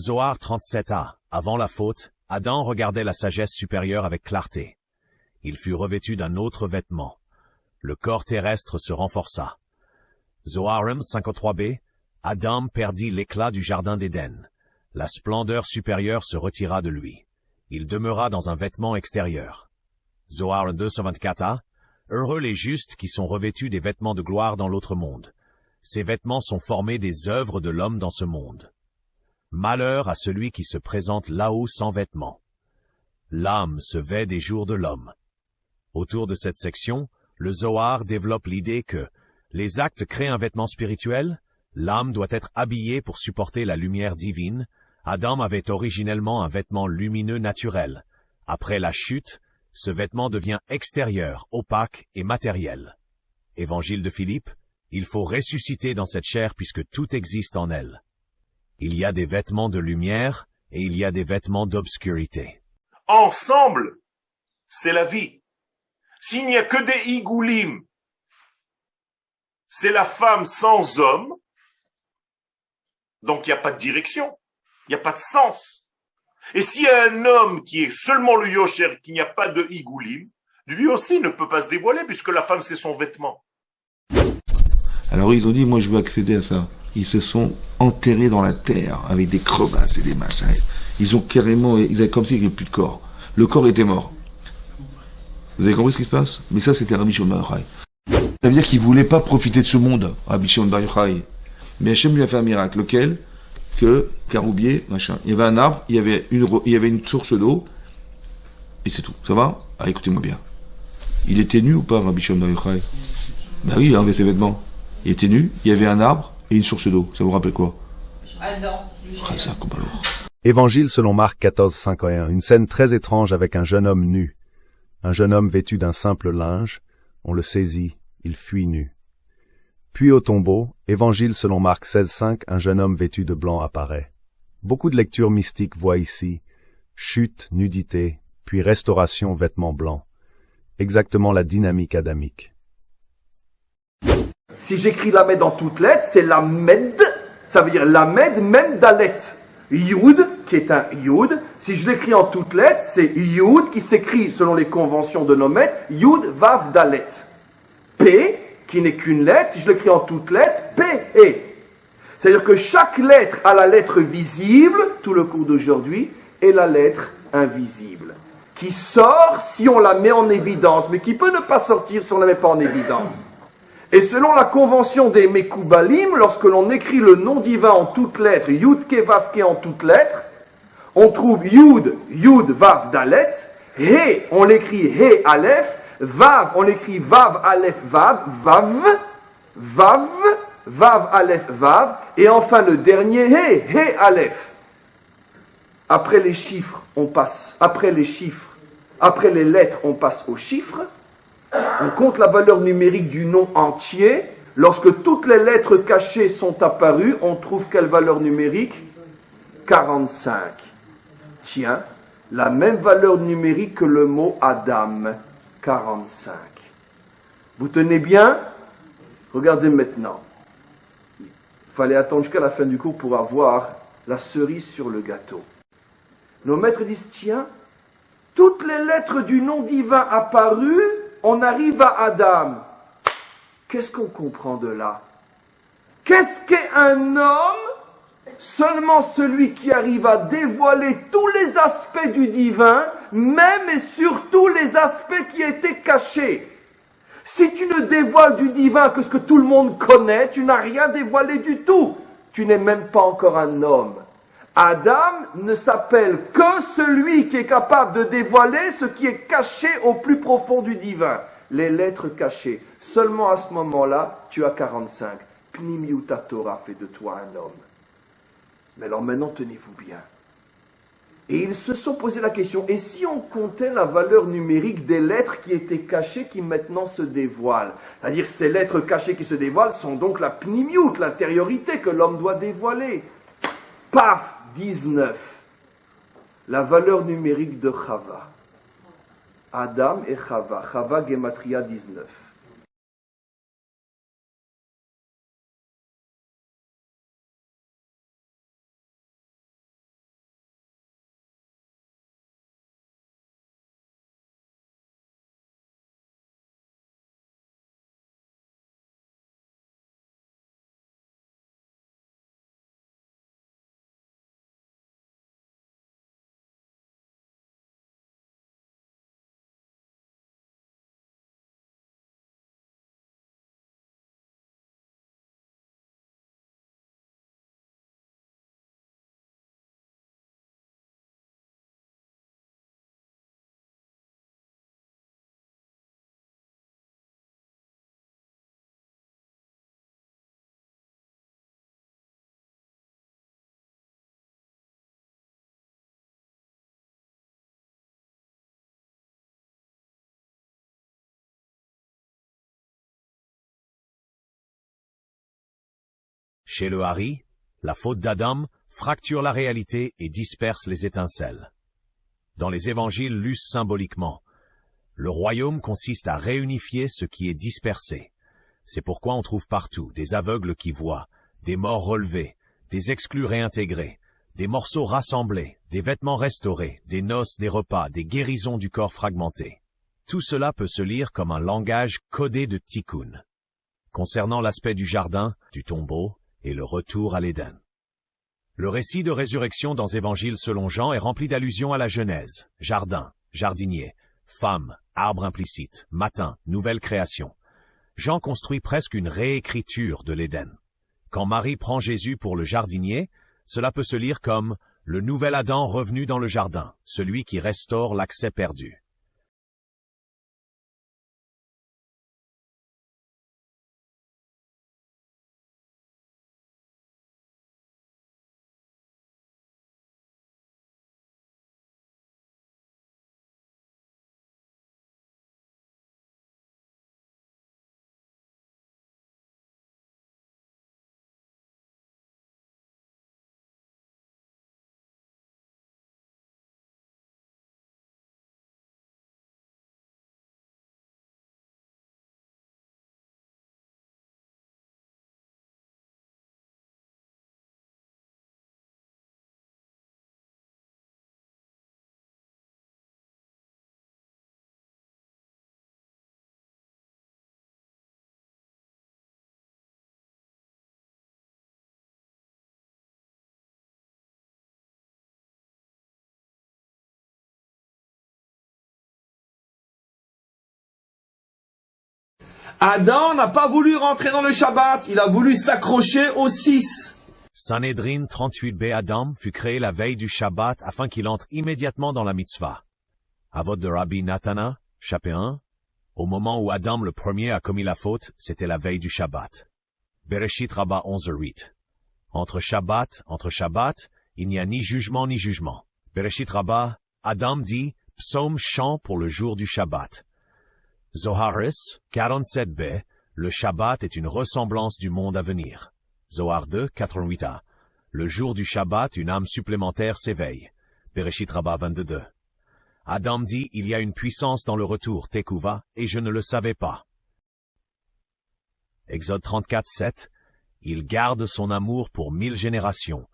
Zohar 37a. Avant la faute, Adam regardait la sagesse supérieure avec clarté. Il fut revêtu d'un autre vêtement. Le corps terrestre se renforça. Zoharim 53b. Adam perdit l'éclat du jardin d'Éden. La splendeur supérieure se retira de lui. Il demeura dans un vêtement extérieur. Zohar 224a. Heureux les justes qui sont revêtus des vêtements de gloire dans l'autre monde. Ces vêtements sont formés des œuvres de l'homme dans ce monde. Malheur à celui qui se présente là-haut sans vêtements. L'âme se vêt des jours de l'homme. Autour de cette section, le Zohar développe l'idée que les actes créent un vêtement spirituel, l'âme doit être habillée pour supporter la lumière divine. Adam avait originellement un vêtement lumineux naturel. Après la chute, ce vêtement devient extérieur, opaque et matériel. Évangile de Philippe, il faut ressusciter dans cette chair puisque tout existe en elle. Il y a des vêtements de lumière et il y a des vêtements d'obscurité. Ensemble, c'est la vie. S'il n'y a que des igoulim, c'est la femme sans homme, donc il n'y a pas de direction, il n'y a pas de sens. Et s'il y a un homme qui est seulement le yosher, qu'il n'y a pas de igoulim, lui aussi ne peut pas se dévoiler puisque la femme c'est son vêtement. Alors ils ont dit, moi je veux accéder à ça. Ils se sont enterrés dans la terre avec des crevasses et des machins. Ils ont carrément, ils avaient comme s'il n'y avait plus de corps. Le corps était mort. Vous avez compris ce qui se passe? Mais ça c'était Rabbi Shimon Bar Yochai. Ça veut dire qu'il voulait pas profiter de ce monde, Rabbi Shimon Bar Yochai. Mais Hachem lui a fait un miracle. Lequel? Que Caroubier, machin. Il y avait un arbre, il y avait une source d'eau, et c'est tout. Ça va? Ah, écoutez-moi bien. Il était nu ou pas, Rabbi Shimon Bar Yochai? Ben oui, il a enlevé ses vêtements. Il était nu, il y avait un arbre et une source d'eau. Ça vous rappelle quoi? Évangile selon Marc 14:51. Une scène très étrange avec un jeune homme nu. Un jeune homme vêtu d'un simple linge. On le saisit, il fuit nu. Puis au tombeau, Évangile selon Marc 16:5, un jeune homme vêtu de blanc apparaît. Beaucoup de lectures mystiques voient ici chute, nudité, puis restauration, vêtements blancs. Exactement la dynamique adamique. Si j'écris Lamed en toutes lettres, c'est Lamed, ça veut dire Lamed, même Dalet. Yud, qui est un Yud, si je l'écris en toutes lettres, c'est Yud qui s'écrit selon les conventions de nos maîtres, Yud, Vav, Dalet. P, qui n'est qu'une lettre, si je l'écris en toutes lettres, P, E. C'est-à-dire que chaque lettre a la lettre visible, tout le cours d'aujourd'hui, et la lettre invisible, qui sort si on la met en évidence, mais qui peut ne pas sortir si on ne la met pas en évidence. Et selon la convention des Mekoubalim, lorsque l'on écrit le nom divin en toutes lettres, Yud Ke Vav Ke en toutes lettres, on trouve Yud, Yud, Vav, Dalet, He, on l'écrit He, Aleph, Vav, on l'écrit Vav, Aleph, Vav, Vav, Vav, Vav, Aleph, Vav, et enfin le dernier He, He, Aleph. Après les chiffres, on passe, après les lettres, on passe aux chiffres. On compte la valeur numérique du nom entier. Lorsque toutes les lettres cachées sont apparues, on trouve quelle valeur numérique? 45. Tiens, la même valeur numérique que le mot Adam. 45. Vous tenez bien? Regardez maintenant. Il fallait attendre jusqu'à la fin du cours pour avoir la cerise sur le gâteau. Nos maîtres disent, tiens, toutes les lettres du nom divin apparues, on arrive à Adam. Qu'est-ce qu'on comprend de là? Qu'est-ce qu'est un homme? Seulement celui qui arrive à dévoiler tous les aspects du divin, même et surtout les aspects qui étaient cachés. Si tu ne dévoiles du divin que ce que tout le monde connaît, tu n'as rien dévoilé du tout. Tu n'es même pas encore un homme. Adam ne s'appelle que celui qui est capable de dévoiler ce qui est caché au plus profond du divin, les lettres cachées. Seulement à ce moment-là, tu as 45. Pnimiuta Torah fait de toi un homme. Mais alors maintenant, tenez-vous bien. Et ils se sont posé la question, et si on comptait la valeur numérique des lettres qui étaient cachées, qui maintenant se dévoilent? C'est-à-dire ces lettres cachées qui se dévoilent sont donc la pnimiut, l'intériorité que l'homme doit dévoiler. Paf, 19. La valeur numérique de Chava. Adam et Chava. Chava Gematria 19. Chez le Hari, la faute d'Adam fracture la réalité et disperse les étincelles. Dans les évangiles lus symboliquement, le royaume consiste à réunifier ce qui est dispersé. C'est pourquoi on trouve partout des aveugles qui voient, des morts relevés, des exclus réintégrés, des morceaux rassemblés, des vêtements restaurés, des noces, des repas, des guérisons du corps fragmenté. Tout cela peut se lire comme un langage codé de tikkun, concernant l'aspect du jardin, du tombeau et le retour à l'Éden. Le récit de résurrection dans Évangiles selon Jean est rempli d'allusions à la Genèse, jardin, jardinier, femme, arbre implicite, matin, nouvelle création. Jean construit presque une réécriture de l'Éden. Quand Marie prend Jésus pour le jardinier, cela peut se lire comme « le nouvel Adam revenu dans le jardin, celui qui restaure l'accès perdu ». Adam n'a pas voulu rentrer dans le Shabbat, il a voulu s'accrocher au 6. Sanhédrin 38b Adam fut créé la veille du Shabbat afin qu'il entre immédiatement dans la mitzvah. Avot de Rabbi Nathana, chapitre 1. Au moment où Adam le premier a commis la faute, c'était la veille du Shabbat. Bereshit Rabbah 11:8. Entre Shabbat, il n'y a ni jugement ni jugement. Bereshit Rabbah, Adam dit, psaume chant pour le jour du Shabbat. Zoharis 47b, le Shabbat est une ressemblance du monde à venir. Zohar 2, 88a. Le jour du Shabbat, une âme supplémentaire s'éveille. Bereshit Rabbah 22. Adam dit, il y a une puissance dans le retour, Tekuva, et je ne le savais pas. Exode 34, 7. Il garde son amour pour 1000 générations,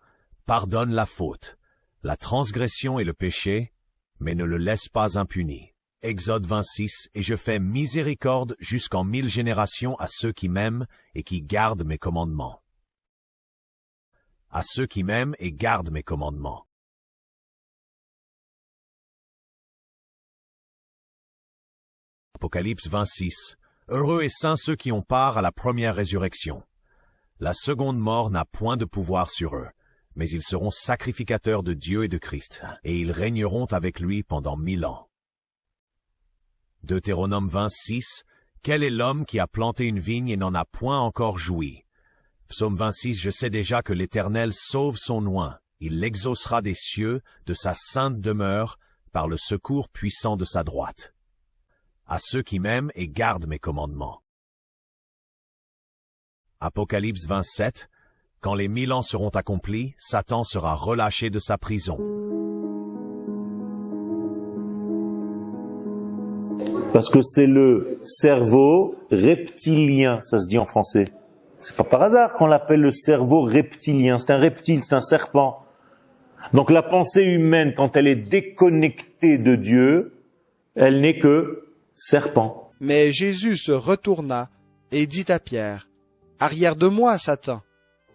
pardonne la faute, la transgression et le péché, mais ne le laisse pas impuni. Exode 26, et je fais miséricorde jusqu'en 1000 générations à ceux qui m'aiment et qui gardent mes commandements. À ceux qui m'aiment et gardent mes commandements. Apocalypse 26. Heureux et saints ceux qui ont part à la première résurrection. La seconde mort n'a point de pouvoir sur eux, mais ils seront sacrificateurs de Dieu et de Christ, et ils régneront avec lui pendant 1000 ans. Deutéronome 26. Quel est l'homme qui a planté une vigne et n'en a point encore joui? Psaume 26. Je sais déjà que l'Éternel sauve son oint. Il l'exaucera des cieux, de sa sainte demeure, par le secours puissant de sa droite. À ceux qui m'aiment et gardent mes commandements. Apocalypse 27. Quand les 1000 ans seront accomplis, Satan sera relâché de sa prison. Parce que c'est le cerveau reptilien, ça se dit en français. C'est pas par hasard qu'on l'appelle le cerveau reptilien. C'est un reptile, c'est un serpent. Donc la pensée humaine, quand elle est déconnectée de Dieu, elle n'est que serpent. Mais Jésus se retourna et dit à Pierre, « Arrière de moi, Satan,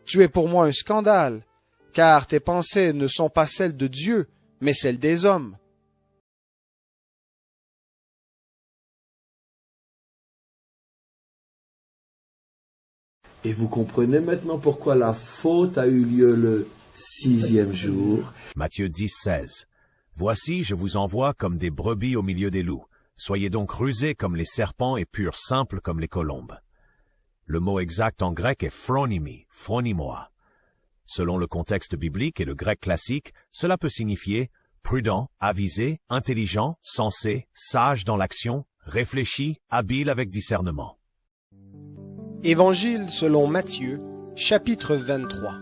tu es pour moi un scandale, car tes pensées ne sont pas celles de Dieu, mais celles des hommes. » Et vous comprenez maintenant pourquoi la faute a eu lieu le 6e jour. Matthieu 10, 16. Voici, je vous envoie comme des brebis au milieu des loups. Soyez donc rusés comme les serpents et purs simples comme les colombes. Le mot exact en grec est phronimi, phronimoa. Selon le contexte biblique et le grec classique, cela peut signifier prudent, avisé, intelligent, sensé, sage dans l'action, réfléchi, habile avec discernement. Évangile selon Matthieu, Chapitre 23.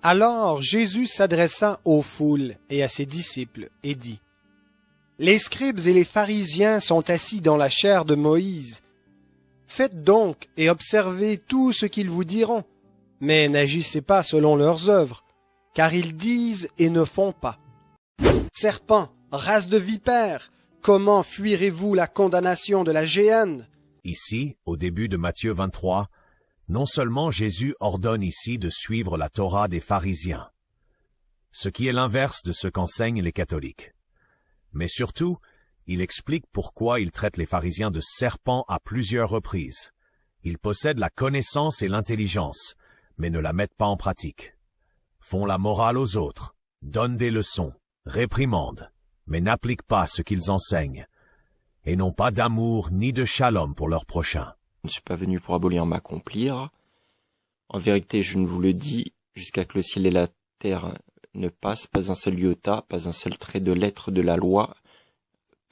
Alors Jésus s'adressa aux foules et à ses disciples et dit: Les scribes et les pharisiens sont assis dans la chaire de Moïse. Faites donc et observez tout ce qu'ils vous diront, mais n'agissez pas selon leurs œuvres, car ils disent et ne font pas. Serpents, race de vipères, comment fuirez-vous la condamnation de la géhenne? Ici, au début de Matthieu 23, non seulement Jésus ordonne ici de suivre la Torah des pharisiens, ce qui est l'inverse de ce qu'enseignent les catholiques, mais surtout, il explique pourquoi il traite les pharisiens de serpents à plusieurs reprises. Ils possèdent la connaissance et l'intelligence, mais ne la mettent pas en pratique. Font la morale aux autres, donnent des leçons, réprimandent, mais n'appliquent pas ce qu'ils enseignent, et n'ont pas d'amour ni de shalom pour leur prochain. Je ne suis pas venu pour abolir mais accomplir. En vérité, je ne vous le dis, jusqu'à que le ciel et la terre ne passent, pas un seul iota, pas un seul trait de lettre de la loi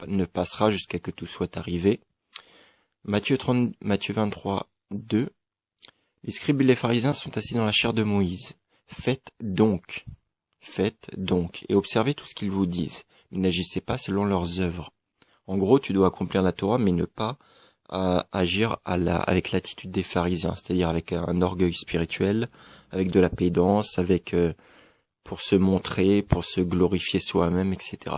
ne passera jusqu'à que tout soit arrivé. Matthieu 23, 2. Les scribes et les pharisiens sont assis dans la chaire de Moïse. Faites donc, et observez tout ce qu'ils vous disent, mais n'agissez pas selon leurs œuvres. En gros, tu dois accomplir la Torah, mais ne pas agir avec l'attitude des pharisiens, c'est-à-dire avec un orgueil spirituel, avec de la pédance, avec pour se montrer, pour se glorifier soi-même, etc.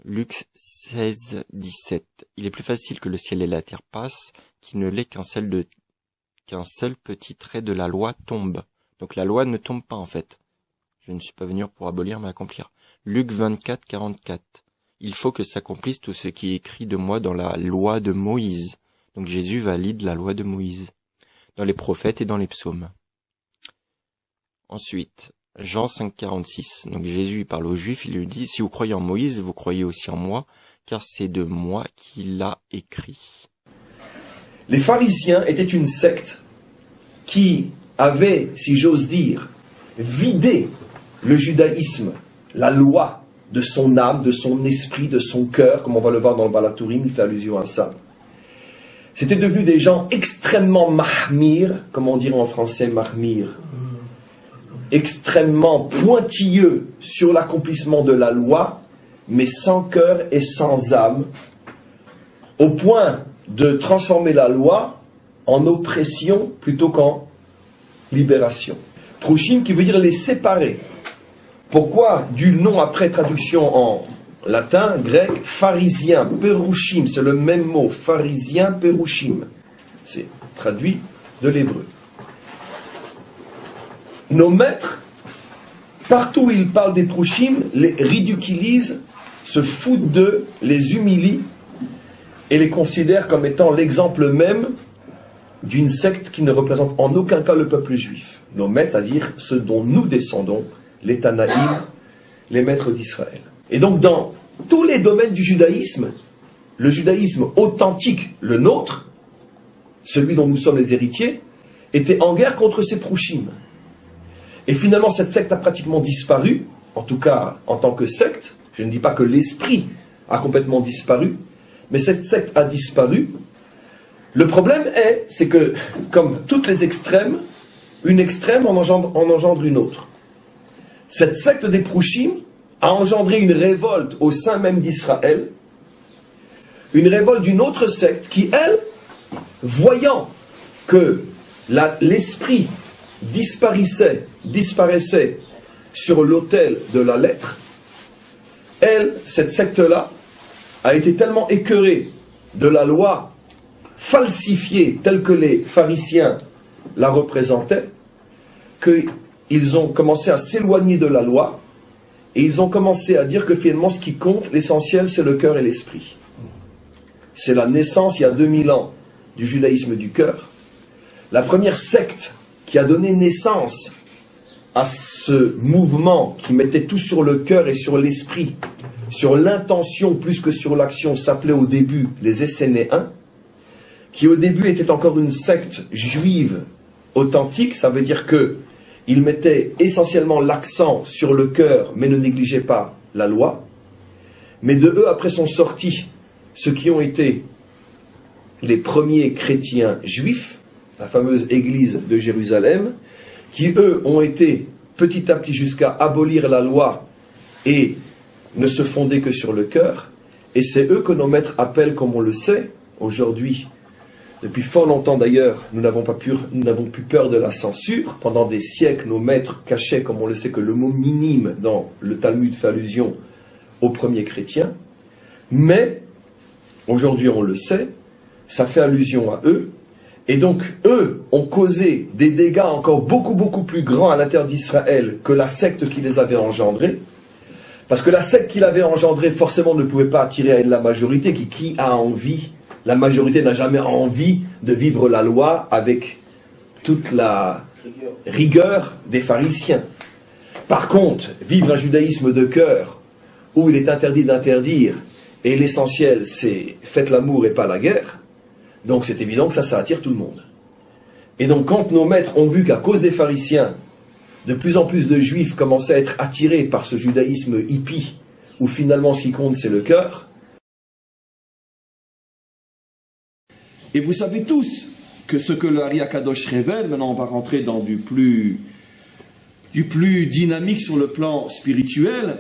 Luc 16, 17. Il est plus facile que le ciel et la terre passent, qu'il ne l'est qu'un seul petit trait de la loi tombe. Donc la loi ne tombe pas en fait. Je ne suis pas venu pour abolir mais accomplir. Luc 24, 44. Il faut que s'accomplisse tout ce qui est écrit de moi dans la loi de Moïse. Donc Jésus valide la loi de Moïse, dans les prophètes et dans les psaumes. Ensuite, Jean 5, 46. Donc Jésus parle aux Juifs, il lui dit, si vous croyez en Moïse, vous croyez aussi en moi, car c'est de moi qu'il a écrit. Les pharisiens étaient une secte qui avait, si j'ose dire, vidé le judaïsme, la loi, de son âme, de son esprit, de son cœur, comme on va le voir dans le Balatourim, il fait allusion à ça. C'était devenu des gens extrêmement mahmir, comme on dirait en français mahmir, extrêmement pointilleux sur l'accomplissement de la loi, mais sans cœur et sans âme, au point de transformer la loi en oppression plutôt qu'en libération. Prouchim qui veut dire les séparer. Pourquoi du nom après traduction en latin, grec, pharisien, perushim, c'est le même mot, pharisien, perushim. C'est traduit de l'hébreu. Nos maîtres, partout où ils parlent des prouchim, les ridiculisent, se foutent d'eux, les humilient et les considèrent comme étant l'exemple même d'une secte qui ne représente en aucun cas le peuple juif. Nos maîtres, c'est-à-dire ceux dont nous descendons, les Tanaïm, les maîtres d'Israël. Et donc dans tous les domaines du judaïsme, le judaïsme authentique, le nôtre, celui dont nous sommes les héritiers, était en guerre contre ces prouchim. Et finalement cette secte a pratiquement disparu, en tout cas en tant que secte. Je ne dis pas que l'esprit a complètement disparu, mais cette secte a disparu. Le problème c'est que, comme toutes les extrêmes, une extrême en engendre une autre. Cette secte des prouchim a engendré une révolte au sein même d'Israël, une révolte d'une autre secte qui, elle, voyant que l'esprit disparaissait sur l'autel de la lettre, elle, cette secte-là, a été tellement écœurée de la loi falsifiée telle que les pharisiens la représentaient, qu'ils ont commencé à s'éloigner de la loi et ils ont commencé à dire que finalement ce qui compte, l'essentiel, c'est le cœur et l'esprit. C'est la naissance, il y a 2000 ans, du judaïsme du cœur. La première secte qui a donné naissance à ce mouvement qui mettait tout sur le cœur et sur l'esprit, sur l'intention plus que sur l'action, s'appelait au début les Essénéens, qui au début était encore une secte juive authentique. Ça veut dire que ils mettaient essentiellement l'accent sur le cœur, mais ne négligeaient pas la loi. Mais de eux, après sont sortis ceux qui ont été les premiers chrétiens juifs, la fameuse église de Jérusalem, qui eux ont été petit à petit jusqu'à abolir la loi et ne se fonder que sur le cœur. Et c'est eux que nos maîtres appellent, comme on le sait, aujourd'hui. Depuis fort longtemps d'ailleurs, nous n'avons plus peur de la censure. Pendant des siècles, nos maîtres cachaient, comme on le sait, que le mot minime dans le Talmud fait allusion aux premiers chrétiens. Mais, aujourd'hui on le sait, ça fait allusion à eux. Et donc, eux ont causé des dégâts encore beaucoup plus grands à l'intérieur d'Israël que la secte qui les avait engendrés. Parce que la secte qui l'avait engendrée, forcément, ne pouvait pas attirer à elle la majorité. Qui a envie? La majorité n'a jamais envie de vivre la loi avec toute la rigueur des pharisiens. Par contre, vivre un judaïsme de cœur, où il est interdit d'interdire, et l'essentiel c'est faites l'amour et pas la guerre, donc c'est évident que ça attire tout le monde. Et donc quand nos maîtres ont vu qu'à cause des pharisiens, de plus en plus de juifs commençaient à être attirés par ce judaïsme hippie, où finalement ce qui compte c'est le cœur, et vous savez tous que ce que le Ari Akadosh révèle, maintenant on va rentrer dans du plus dynamique sur le plan spirituel,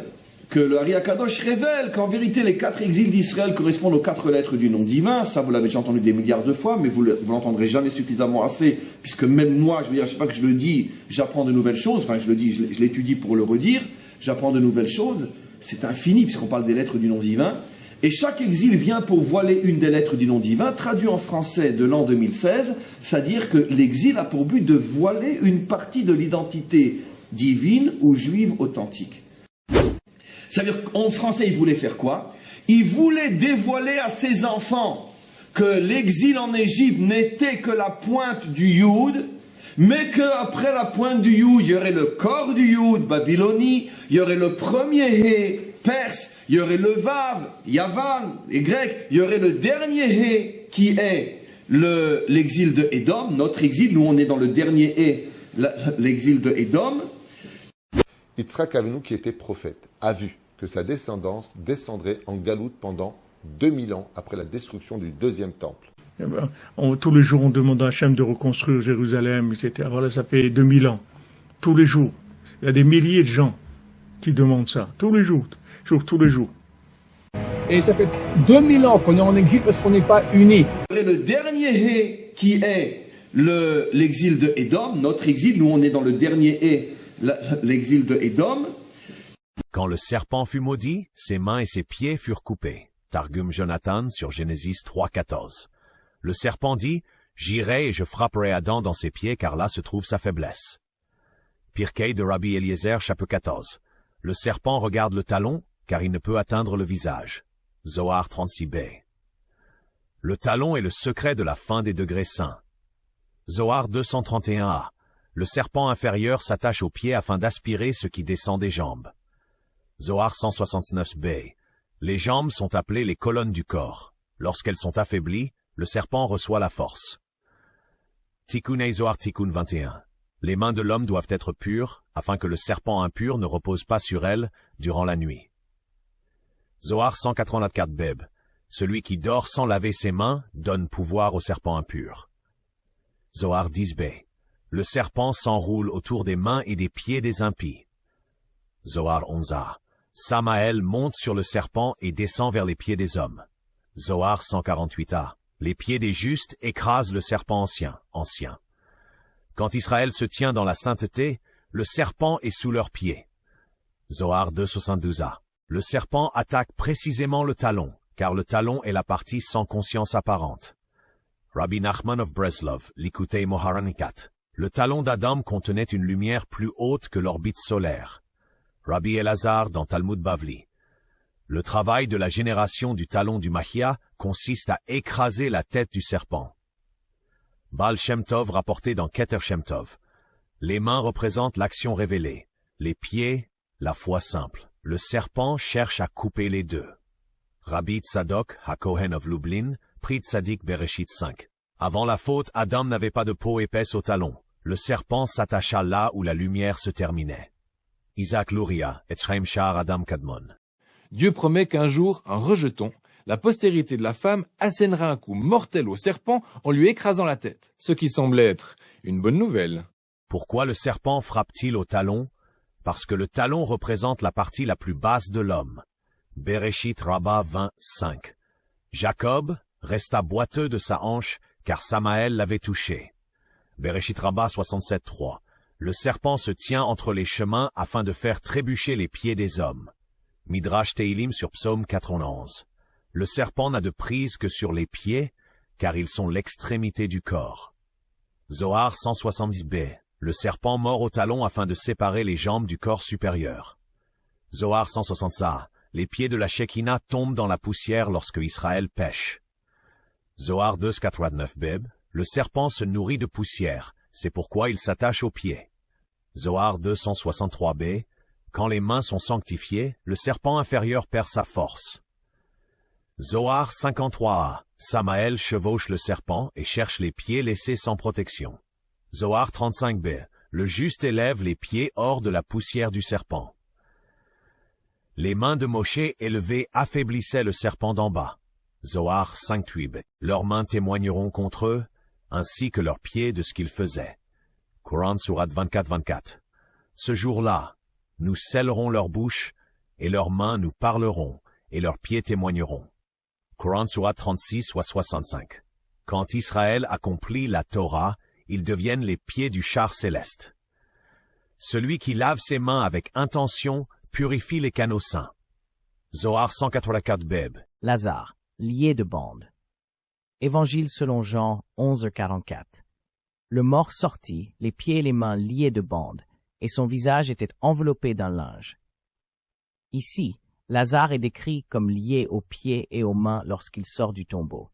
que le Ari Akadosh révèle qu'en vérité les 4 exils d'Israël correspondent aux 4 lettres du nom divin. Ça vous l'avez déjà entendu des milliards de fois, mais vous l'entendrez jamais suffisamment assez, puisque même moi, je veux dire, je sais pas que je le dis, j'apprends de nouvelles choses, enfin je le dis, je l'étudie pour le redire, j'apprends de nouvelles choses, c'est infini puisqu'on parle des lettres du nom divin. Et chaque exil vient pour voiler une des lettres du nom divin, traduit en français de l'an 2016, c'est-à-dire que l'exil a pour but de voiler une partie de l'identité divine ou juive authentique. C'est-à-dire qu'en français, il voulait faire quoi? Il voulait dévoiler à ses enfants que l'exil en Égypte n'était que la pointe du Yud, mais qu'après la pointe du Yud, il y aurait le corps du Yud, Babylonie, il y aurait le premier Hé, perse, il y aurait le Vav, Yavan, les Grecs, il y aurait le dernier Hé, qui est l'exil de Édom, notre exil, nous on est dans le dernier Hé, l'exil de Édom. Yitzhak Avinu, qui était prophète, a vu que sa descendance descendrait en galoute pendant 2000 ans après la destruction du deuxième temple. Eh ben, tous les jours, on demande à Hachem de reconstruire Jérusalem, etc. Voilà, ça fait 2000 ans. Tous les jours. Il y a des milliers de gens qui demandent ça. Tous les jours. Tous les jours. Et ça fait 2000 ans qu'on est en exil parce qu'on n'est pas unis. Le dernier Hé, qui est l'exil de Édom, notre exil, nous on est dans le dernier Hé, l'exil de Édom. Quand le serpent fut maudit, ses mains et ses pieds furent coupés. Targum Jonathan sur Genesis 3.14. Le serpent dit, j'irai et je frapperai Adam dans ses pieds car là se trouve sa faiblesse. Pirkei de Rabbi Eliezer, chapitre 14. Le serpent regarde le talon car il ne peut atteindre le visage. Zohar 36b. Le talon est le secret de la fin des degrés saints. Zohar 231a. Le serpent inférieur s'attache aux pieds afin d'aspirer ce qui descend des jambes. Zohar 169b. Les jambes sont appelées les colonnes du corps. Lorsqu'elles sont affaiblies, le serpent reçoit la force. Tikkunei Zohar Tikkun 21. Les mains de l'homme doivent être pures, afin que le serpent impur ne repose pas sur elles durant la nuit. Zohar 184 Beb. Celui qui dort sans laver ses mains donne pouvoir au serpent impur. Zohar 10b. Le serpent s'enroule autour des mains et des pieds des impies. Zohar 11a. Samaël monte sur le serpent et descend vers les pieds des hommes. Zohar 148a. Les pieds des justes écrasent le serpent ancien. Quand Israël se tient dans la sainteté, le serpent est sous leurs pieds. Zohar 272a. Le serpent attaque précisément le talon, car le talon est la partie sans conscience apparente. Rabbi Nachman of Breslov, Likutei Moharanikat. Le talon d'Adam contenait une lumière plus haute que l'orbite solaire. Rabbi Elazar dans Talmud Bavli. Le travail de la génération du talon du Mahia consiste à écraser la tête du serpent. Baal Shem Tov rapporté dans Keter Shem Tov. Les mains représentent l'action révélée, les pieds, la foi simple. Le serpent cherche à couper les deux. Rabbi Tzadok, HaKohen of Lublin, Pri Tzadik Bereshit 5. Avant la faute, Adam n'avait pas de peau épaisse au talon. Le serpent s'attacha là où la lumière se terminait. Isaac Luria, Etzraim Sha'ar Adam Kadmon. Dieu promet qu'un jour, un rejeton, la postérité de la femme assénera un coup mortel au serpent en lui écrasant la tête, ce qui semble être une bonne nouvelle. Pourquoi le serpent frappe-t-il au talon? Parce que le talon représente la partie la plus basse de l'homme. Bereshit Rabbah 20:5. Jacob resta boiteux de sa hanche, car Samaël l'avait touché. Bereshit Rabbah 67:3. Le serpent se tient entre les chemins afin de faire trébucher les pieds des hommes. Midrash Teilim sur Psaume 91. Le serpent n'a de prise que sur les pieds, car ils sont l'extrémité du corps. Zohar 170b. Le serpent mord au talon afin de séparer les jambes du corps supérieur. Zohar 160a. Les pieds de la Shekinah tombent dans la poussière lorsque Israël pêche. Zohar 289b. Le serpent se nourrit de poussière, c'est pourquoi il s'attache aux pieds. Zohar 263b. Quand les mains sont sanctifiées, le serpent inférieur perd sa force. Zohar 53a. Samaël chevauche le serpent et cherche les pieds laissés sans protection. Zohar 35b. Le juste élève les pieds hors de la poussière du serpent. Les mains de Moshe élevées affaiblissaient le serpent d'en bas. Zohar 5.8b. Leurs mains témoigneront contre eux, ainsi que leurs pieds de ce qu'ils faisaient. Coran Surat 24-24. Ce jour-là, nous scellerons leur bouche, et leurs mains nous parleront, et leurs pieds témoigneront. Coran Surat 36 ou 65. Quand Israël accomplit la Torah, ils deviennent les pieds du char céleste. Celui qui lave ses mains avec intention purifie les canaux saints. Zohar 184b. Lazare, lié de bande. Évangile selon Jean 11:44. Le mort sortit, les pieds et les mains liés de bande, et son visage était enveloppé d'un linge. Ici, Lazare est décrit comme lié aux pieds et aux mains lorsqu'il sort du tombeau.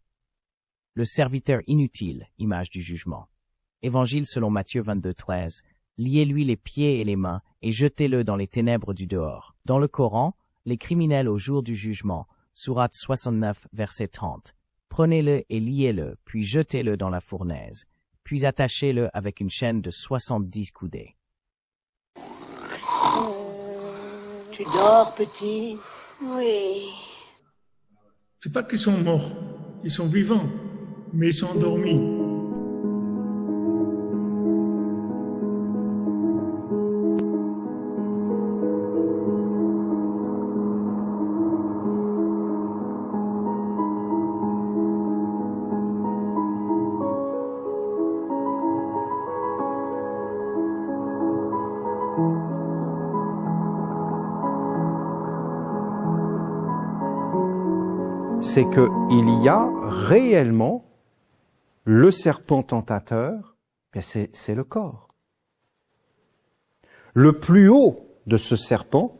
Le serviteur inutile, image du jugement. Évangile selon Matthieu 22:13. Liez-lui les pieds et les mains et jetez-le dans les ténèbres du dehors. Dans le Coran, les criminels au jour du jugement, sourate 69, verset 30. Prenez-le et liez-le, puis jetez-le dans la fournaise, puis attachez-le avec une chaîne de 70 coudées. Tu dors, petit? Oui. C'est pas qu'ils sont morts, ils sont vivants, mais ils sont endormis. C'est qu'il y a réellement le serpent tentateur, c'est le corps. Le plus haut de ce serpent,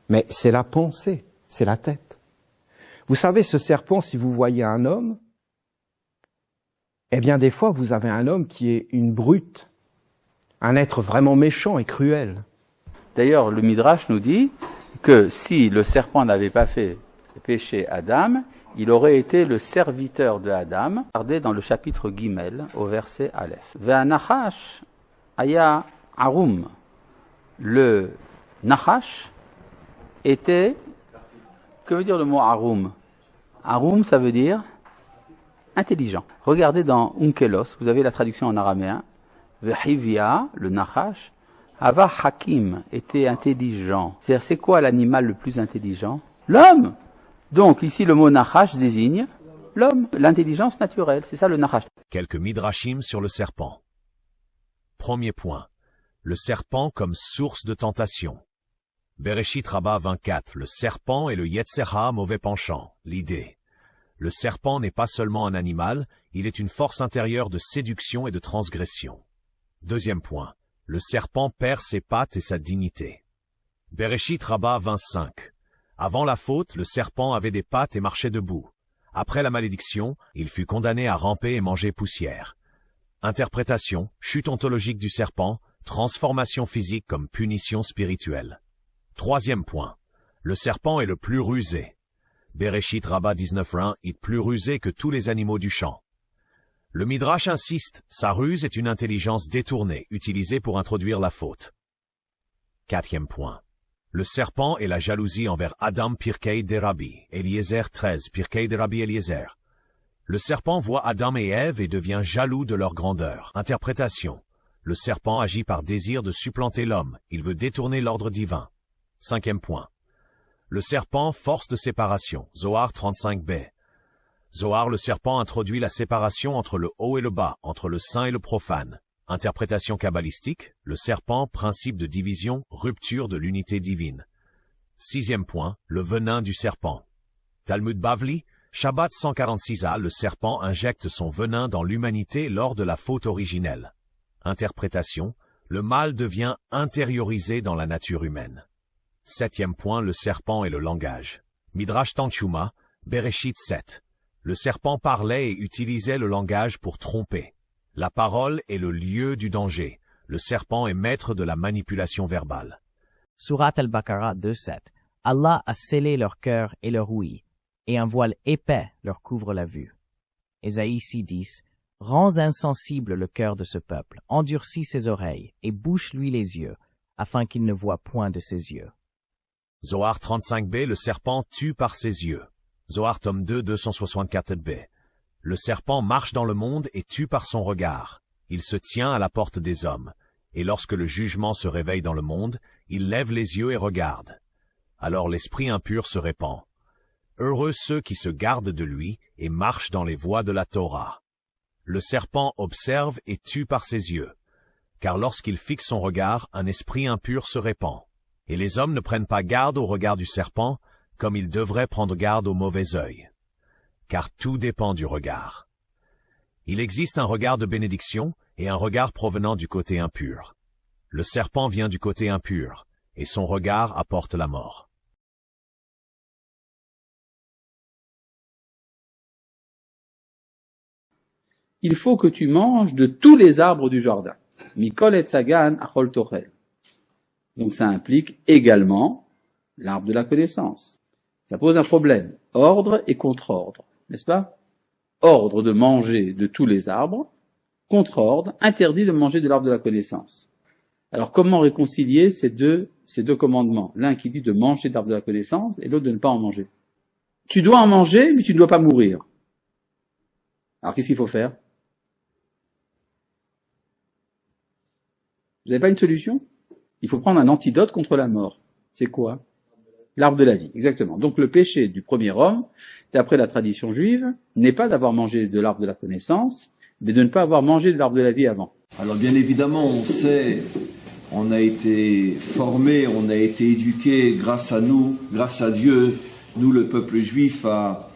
mais c'est la pensée, c'est la tête. Vous savez, ce serpent, si vous voyez un homme, eh bien des fois vous avez un homme qui est une brute, un être vraiment méchant et cruel. D'ailleurs, le Midrash nous dit que si le serpent n'avait pas fait péché Adam, il aurait été le serviteur de Adam. Regardez dans le chapitre Gimel, au verset Aleph. Ve'anachash aya arum. Le nachash était... Que veut dire le mot arum? Arum, ça veut dire intelligent. Regardez dans Unkelos, vous avez la traduction en araméen. Ve'hivya, le nachash, ava hakim, était intelligent. C'est-à-dire, c'est quoi l'animal le plus intelligent? L'homme! Donc, ici, le mot nachash désigne l'homme, l'intelligence naturelle. C'est ça le nachash. Quelques midrashim sur le serpent. Premier point. Le serpent comme source de tentation. Bereshit Rabbah 24. Le serpent et le Yetzer Ha, mauvais penchant. L'idée. Le serpent n'est pas seulement un animal, il est une force intérieure de séduction et de transgression. Deuxième point. Le serpent perd ses pattes et sa dignité. Bereshit Rabbah 25. Avant la faute, le serpent avait des pattes et marchait debout. Après la malédiction, il fut condamné à ramper et manger poussière. Interprétation, chute ontologique du serpent, transformation physique comme punition spirituelle. Troisième point. Le serpent est le plus rusé. Bereshit Rabbah 19.1 est plus rusé que tous les animaux du champ. Le Midrash insiste, sa ruse est une intelligence détournée, utilisée pour introduire la faute. Quatrième point. Le serpent et la jalousie envers Adam Pirkei de Rabbi, Eliezer 13, Pirkei de Rabbi Eliezer. Le serpent voit Adam et Ève et devient jaloux de leur grandeur. Interprétation. Le serpent agit par désir de supplanter l'homme, il veut détourner l'ordre divin. Cinquième point. Le serpent, force de séparation, Zohar 35b. Zohar, le serpent introduit la séparation entre le haut et le bas, entre le saint et le profane. Interprétation kabbalistique, le serpent, principe de division, rupture de l'unité divine. Sixième point, le venin du serpent. Talmud Bavli, Shabbat 146a, le serpent injecte son venin dans l'humanité lors de la faute originelle. Interprétation, le mal devient intériorisé dans la nature humaine. Septième point, le serpent et le langage. Midrash Tanchuma, Bereshit 7. Le serpent parlait et utilisait le langage pour tromper. La parole est le lieu du danger. Le serpent est maître de la manipulation verbale. Surat al-Baqarah 2.7. Allah a scellé leur cœur et leur ouïe, et un voile épais leur couvre la vue. Ésaïe 6.10. Rends insensible le cœur de ce peuple, endurcis ses oreilles, et bouche-lui les yeux, afin qu'il ne voie point de ses yeux. Zohar 35b, le serpent tue par ses yeux. Zohar tome 2, 264b. Le serpent marche dans le monde et tue par son regard. Il se tient à la porte des hommes, et lorsque le jugement se réveille dans le monde, il lève les yeux et regarde. Alors l'esprit impur se répand. Heureux ceux qui se gardent de lui et marchent dans les voies de la Torah. Le serpent observe et tue par ses yeux, car lorsqu'il fixe son regard, un esprit impur se répand. Et les hommes ne prennent pas garde au regard du serpent, comme ils devraient prendre garde au mauvais œil. Car tout dépend du regard. Il existe un regard de bénédiction et un regard provenant du côté impur. Le serpent vient du côté impur, et son regard apporte la mort. Il faut que tu manges de tous les arbres du jardin. Mikol et Tzagan achol tochel. Donc ça implique également l'arbre de la connaissance. Ça pose un problème. Ordre et contre-ordre, n'est-ce pas? Ordre de manger de tous les arbres, contre-ordre, interdit de manger de l'arbre de la connaissance. Alors comment réconcilier ces deux commandements? L'un qui dit de manger de l'arbre de la connaissance et l'autre de ne pas en manger. Tu dois en manger, mais tu ne dois pas mourir. Alors qu'est-ce qu'il faut faire? Vous n'avez pas une solution? Il faut prendre un antidote contre la mort. C'est quoi? L'arbre de la vie, exactement. Donc le péché du premier homme, d'après la tradition juive, n'est pas d'avoir mangé de l'arbre de la connaissance, mais de ne pas avoir mangé de l'arbre de la vie avant. Alors bien évidemment, on sait, on a été formé, on a été éduqué grâce à nous, grâce à Dieu, nous le peuple juif, à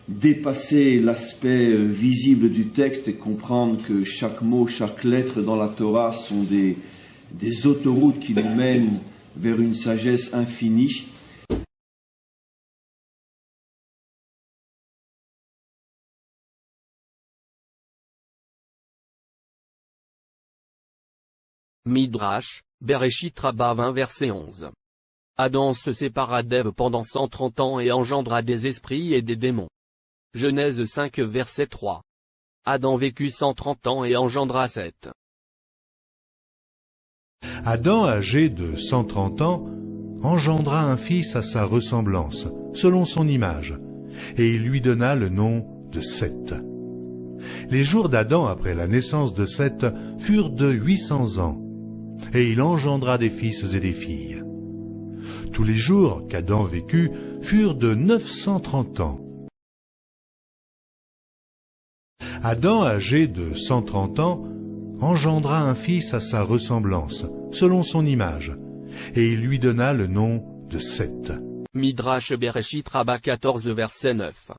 dépasser l'aspect visible du texte et comprendre que chaque mot, chaque lettre dans la Torah sont des autoroutes qui nous mènent vers une sagesse infinie. Midrash, Bereshit Rabbah 20 verset 11. Adam se sépara d'Ève pendant 130 ans et engendra des esprits et des démons. Genèse 5 verset 3. Adam vécut 130 ans et engendra Seth. Adam, âgé de 130 ans, engendra un fils à sa ressemblance, selon son image, et il lui donna le nom de Seth. Les jours d'Adam après la naissance de Seth furent de 800 ans, et il engendra des fils et des filles. Tous les jours qu'Adam vécut furent de 930 ans. Adam, âgé de 130 ans, engendra un fils à sa ressemblance, selon son image, et il lui donna le nom de Seth. Midrash Bereshit Rabbah 14 verset 9.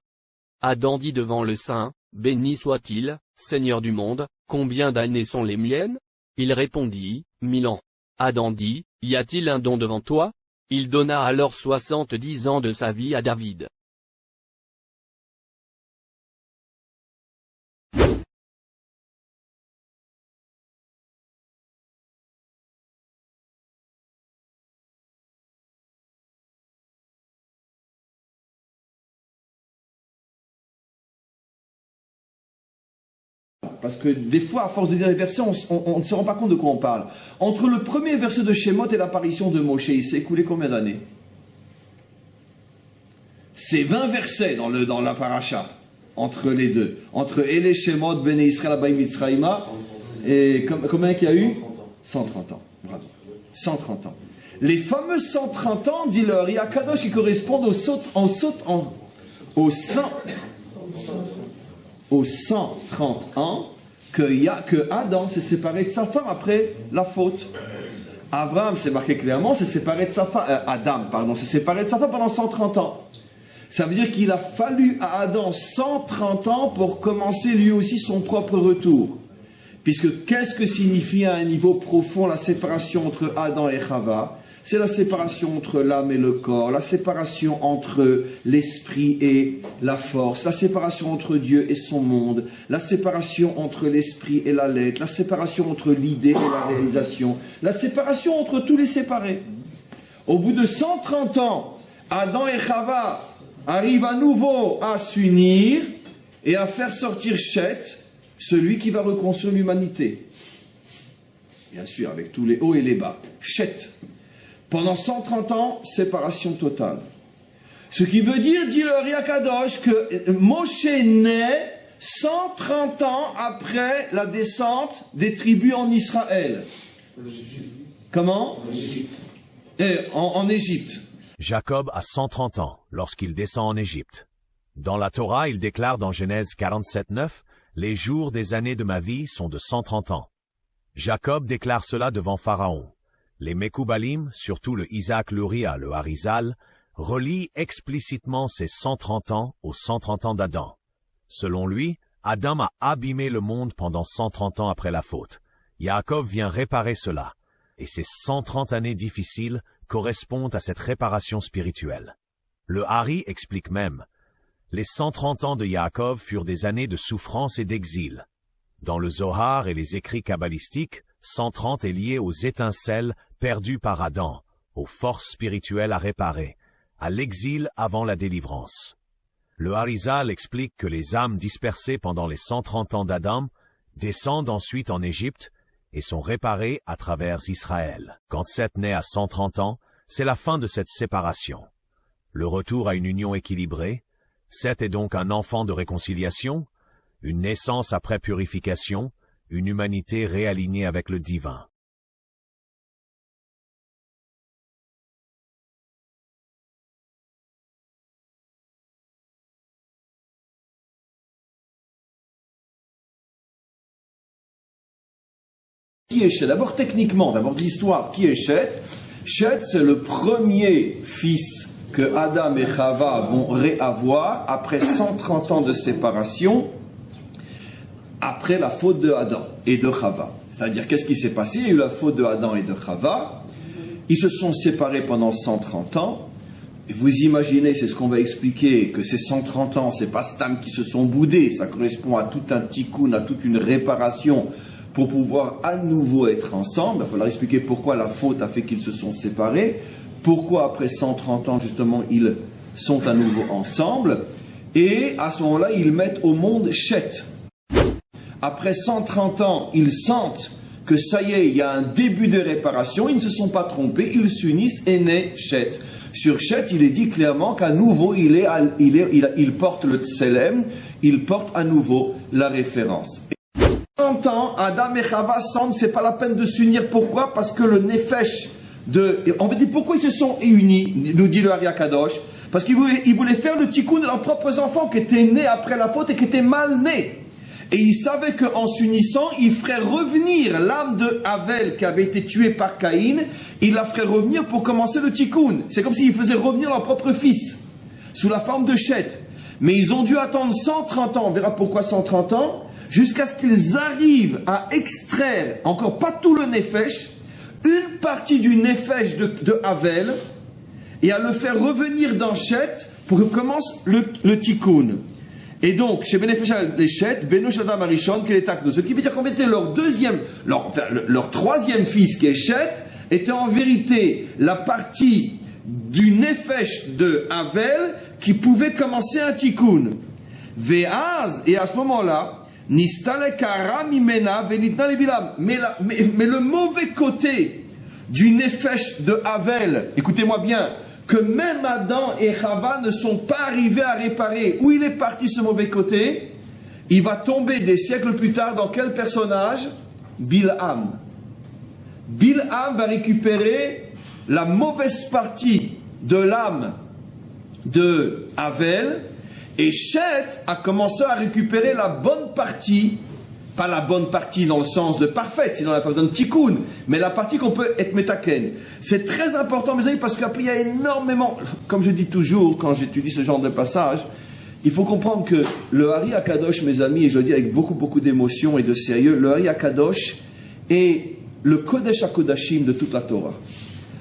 Adam dit devant le Saint, béni soit-il, Seigneur du monde, combien d'années sont les miennes? Il répondit, 1000 ans. Adam dit, y a-t-il un don devant toi? Il donna alors 70 ans de sa vie à David. parce que des fois, à force de lire les versets, on ne se rend pas compte de quoi on parle. Entre le premier verset de Shemot et l'apparition de Moshe, il s'est écoulé combien d'années? C'est 20 versets dans la paracha, entre les deux. Entre Ele Shemot, Bene Israël, Abayim Mitzrayima, et combien qu'il y a eu? 130 ans. Bravo. 130 ans. Les fameux 130 ans, dit le Ari Akadosh, qui correspondent aux 130 ans que Adam s'est séparé de sa femme après la faute. Abraham, c'est marqué clairement, s'est séparé de sa femme. Adam, pardon, s'est séparé de sa femme pendant 130 ans. Ça veut dire qu'il a fallu à Adam 130 ans pour commencer lui aussi son propre retour. Puisque qu'est-ce que signifie à un niveau profond la séparation entre Adam et Chava? C'est la séparation entre l'âme et le corps, la séparation entre l'esprit et la force, la séparation entre Dieu et son monde, la séparation entre l'esprit et la lettre, la séparation entre l'idée et la réalisation, la séparation entre tous les séparés. Au bout de 130 ans, Adam et Chava arrivent à nouveau à s'unir et à faire sortir Chet, celui qui va reconstruire l'humanité. Bien sûr, avec tous les hauts et les bas. Chet. Pendant 130 ans, séparation totale. Ce qui veut dire, dit le Ari Akadosh, que Moshe naît 130 ans après la descente des tribus en Israël. Comment? En Égypte. Jacob a 130 ans lorsqu'il descend en Égypte. Dans la Torah, il déclare dans Genèse 47:9, « Les jours des années de ma vie sont de 130 ans. » Jacob déclare cela devant Pharaon. Les Mekoubalim, surtout le Isaac Luria, le Harizal, relient explicitement ces 130 ans aux 130 ans d'Adam. Selon lui, Adam a abîmé le monde pendant 130 ans après la faute. Yaakov vient réparer cela, et ces 130 années difficiles correspondent à cette réparation spirituelle. Le Hari explique même, les 130 ans de Yaakov furent des années de souffrance et d'exil. Dans le Zohar et les écrits kabbalistiques, 130 est lié aux étincelles perdues par Adam, aux forces spirituelles à réparer, à l'exil avant la délivrance. Le Harizal explique que les âmes dispersées pendant les 130 ans d'Adam descendent ensuite en Égypte et sont réparées à travers Israël. Quand Seth naît à 130 ans, c'est la fin de cette séparation. Le retour à une union équilibrée, Seth est donc un enfant de réconciliation, une naissance après purification, une humanité réalignée avec le divin. Qui est Chet? D'abord techniquement, d'abord d'histoire, qui est Chet? Chet, c'est le premier fils que Adam et Chava vont réavoir après 130 ans de séparation, après la faute de Adam et de Chava. C'est-à-dire, qu'est-ce qui s'est passé? Il y a eu la faute de Adam et de Chava. Ils se sont séparés pendant 130 ans. Et vous imaginez, c'est ce qu'on va expliquer, que ces 130 ans, c'est pas Stam qui se sont boudés. Ça correspond à tout un tikkun, à toute une réparation pour pouvoir à nouveau être ensemble. Il va falloir expliquer pourquoi la faute a fait qu'ils se sont séparés. Pourquoi après 130 ans, justement, ils sont à nouveau ensemble. Et à ce moment-là, ils mettent au monde Chet. Après 130 ans, ils sentent que ça y est, il y a un début de réparation, ils ne se sont pas trompés, ils s'unissent et naît Chet. Sur Chet, il est dit clairement qu'à nouveau, il porte le Tselem, il porte à nouveau la référence. Et 100 ans, Adam et Chava sentent que ce n'est pas la peine de s'unir. Pourquoi? Parce que le Nefesh on va dire pourquoi ils se sont unis, nous dit le Ari Akadosh. Parce qu'ils voulaient faire le tikkun de leurs propres enfants qui étaient nés après la faute et qui étaient mal nés. Et ils savaient qu'en s'unissant, ils feraient revenir l'âme de Havel qui avait été tuée par Caïn, ils la feraient revenir pour commencer le tikkun. C'est comme s'ils faisaient revenir leur propre fils, sous la forme de Chet. Mais ils ont dû attendre 130 ans, on verra pourquoi 130 ans, jusqu'à ce qu'ils arrivent à extraire, encore pas tout le Nefesh, une partie du Nefesh de Havel, et à le faire revenir dans Chet pour que commence le tikkun. Et donc, chez Benefesh les Chet, Benosh Adam Arishon, qui est Akdo. Ce qui veut dire qu'en était leur troisième fils, qui est Chet, était en vérité la partie du Nefesh de Havel qui pouvait commencer un tikkun. Ve'az, et à ce moment-là, Nistale kara mimena venitna le Bilam. Mais le mauvais côté du nefesh de Havel, écoutez-moi bien, que même Adam et Chava ne sont pas arrivés à réparer. Où il est parti ce mauvais côté? Il va tomber des siècles plus tard dans quel personnage? Bilham. Bilham va récupérer la mauvaise partie de l'âme de Havel, et Chet a commencé à récupérer la bonne partie, pas la bonne partie dans le sens de parfaite, sinon on n'a pas besoin de tikkun, mais la partie qu'on peut être metaken. C'est très important, mes amis, parce qu'après il y a énormément, comme je dis toujours quand j'étudie ce genre de passage, il faut comprendre que le Hari Akadosh, mes amis, et je le dis avec beaucoup d'émotion et de sérieux, le Hari Akadosh est le Kodesh HaKodashim de toute la Torah.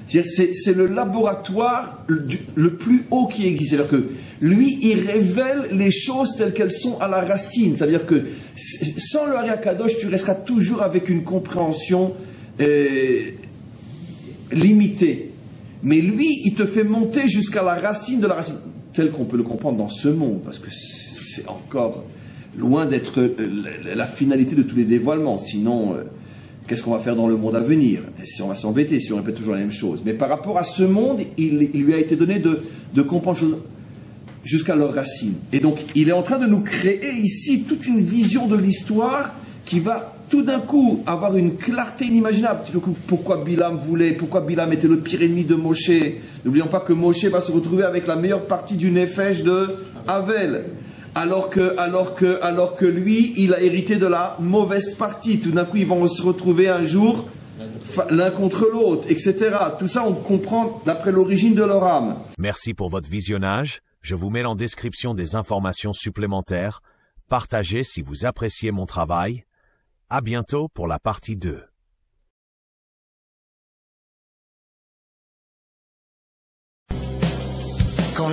C'est le laboratoire le plus haut qui existe. C'est-à-dire que lui, il révèle les choses telles qu'elles sont à la racine. C'est-à-dire que sans le Hari Akadosh, tu resteras toujours avec une compréhension limitée. Mais lui, il te fait monter jusqu'à la racine de la racine, tel qu'on peut le comprendre dans ce monde, parce que c'est encore loin d'être la finalité de tous les dévoilements. Sinon, qu'est-ce qu'on va faire dans le monde à venir? Si on va s'embêter, si on répète toujours la même chose. Mais par rapport à ce monde, il lui a été donné de comprendre choses jusqu'à leurs racines. Et donc, il est en train de nous créer ici toute une vision de l'histoire qui va tout d'un coup avoir une clarté inimaginable. Tout d'un coup, pourquoi Bilam était le pire ennemi de Moshe? N'oublions pas que Moshe va se retrouver avec la meilleure partie du Nefesh de Havel. Alors que lui, il a hérité de la mauvaise partie. Tout d'un coup, ils vont se retrouver un jour l'un contre l'autre, etc. Tout ça, on comprend d'après l'origine de leur âme. Merci pour votre visionnage. Je vous mets en description des informations supplémentaires. Partagez si vous appréciez mon travail. À bientôt pour la partie 2. Quand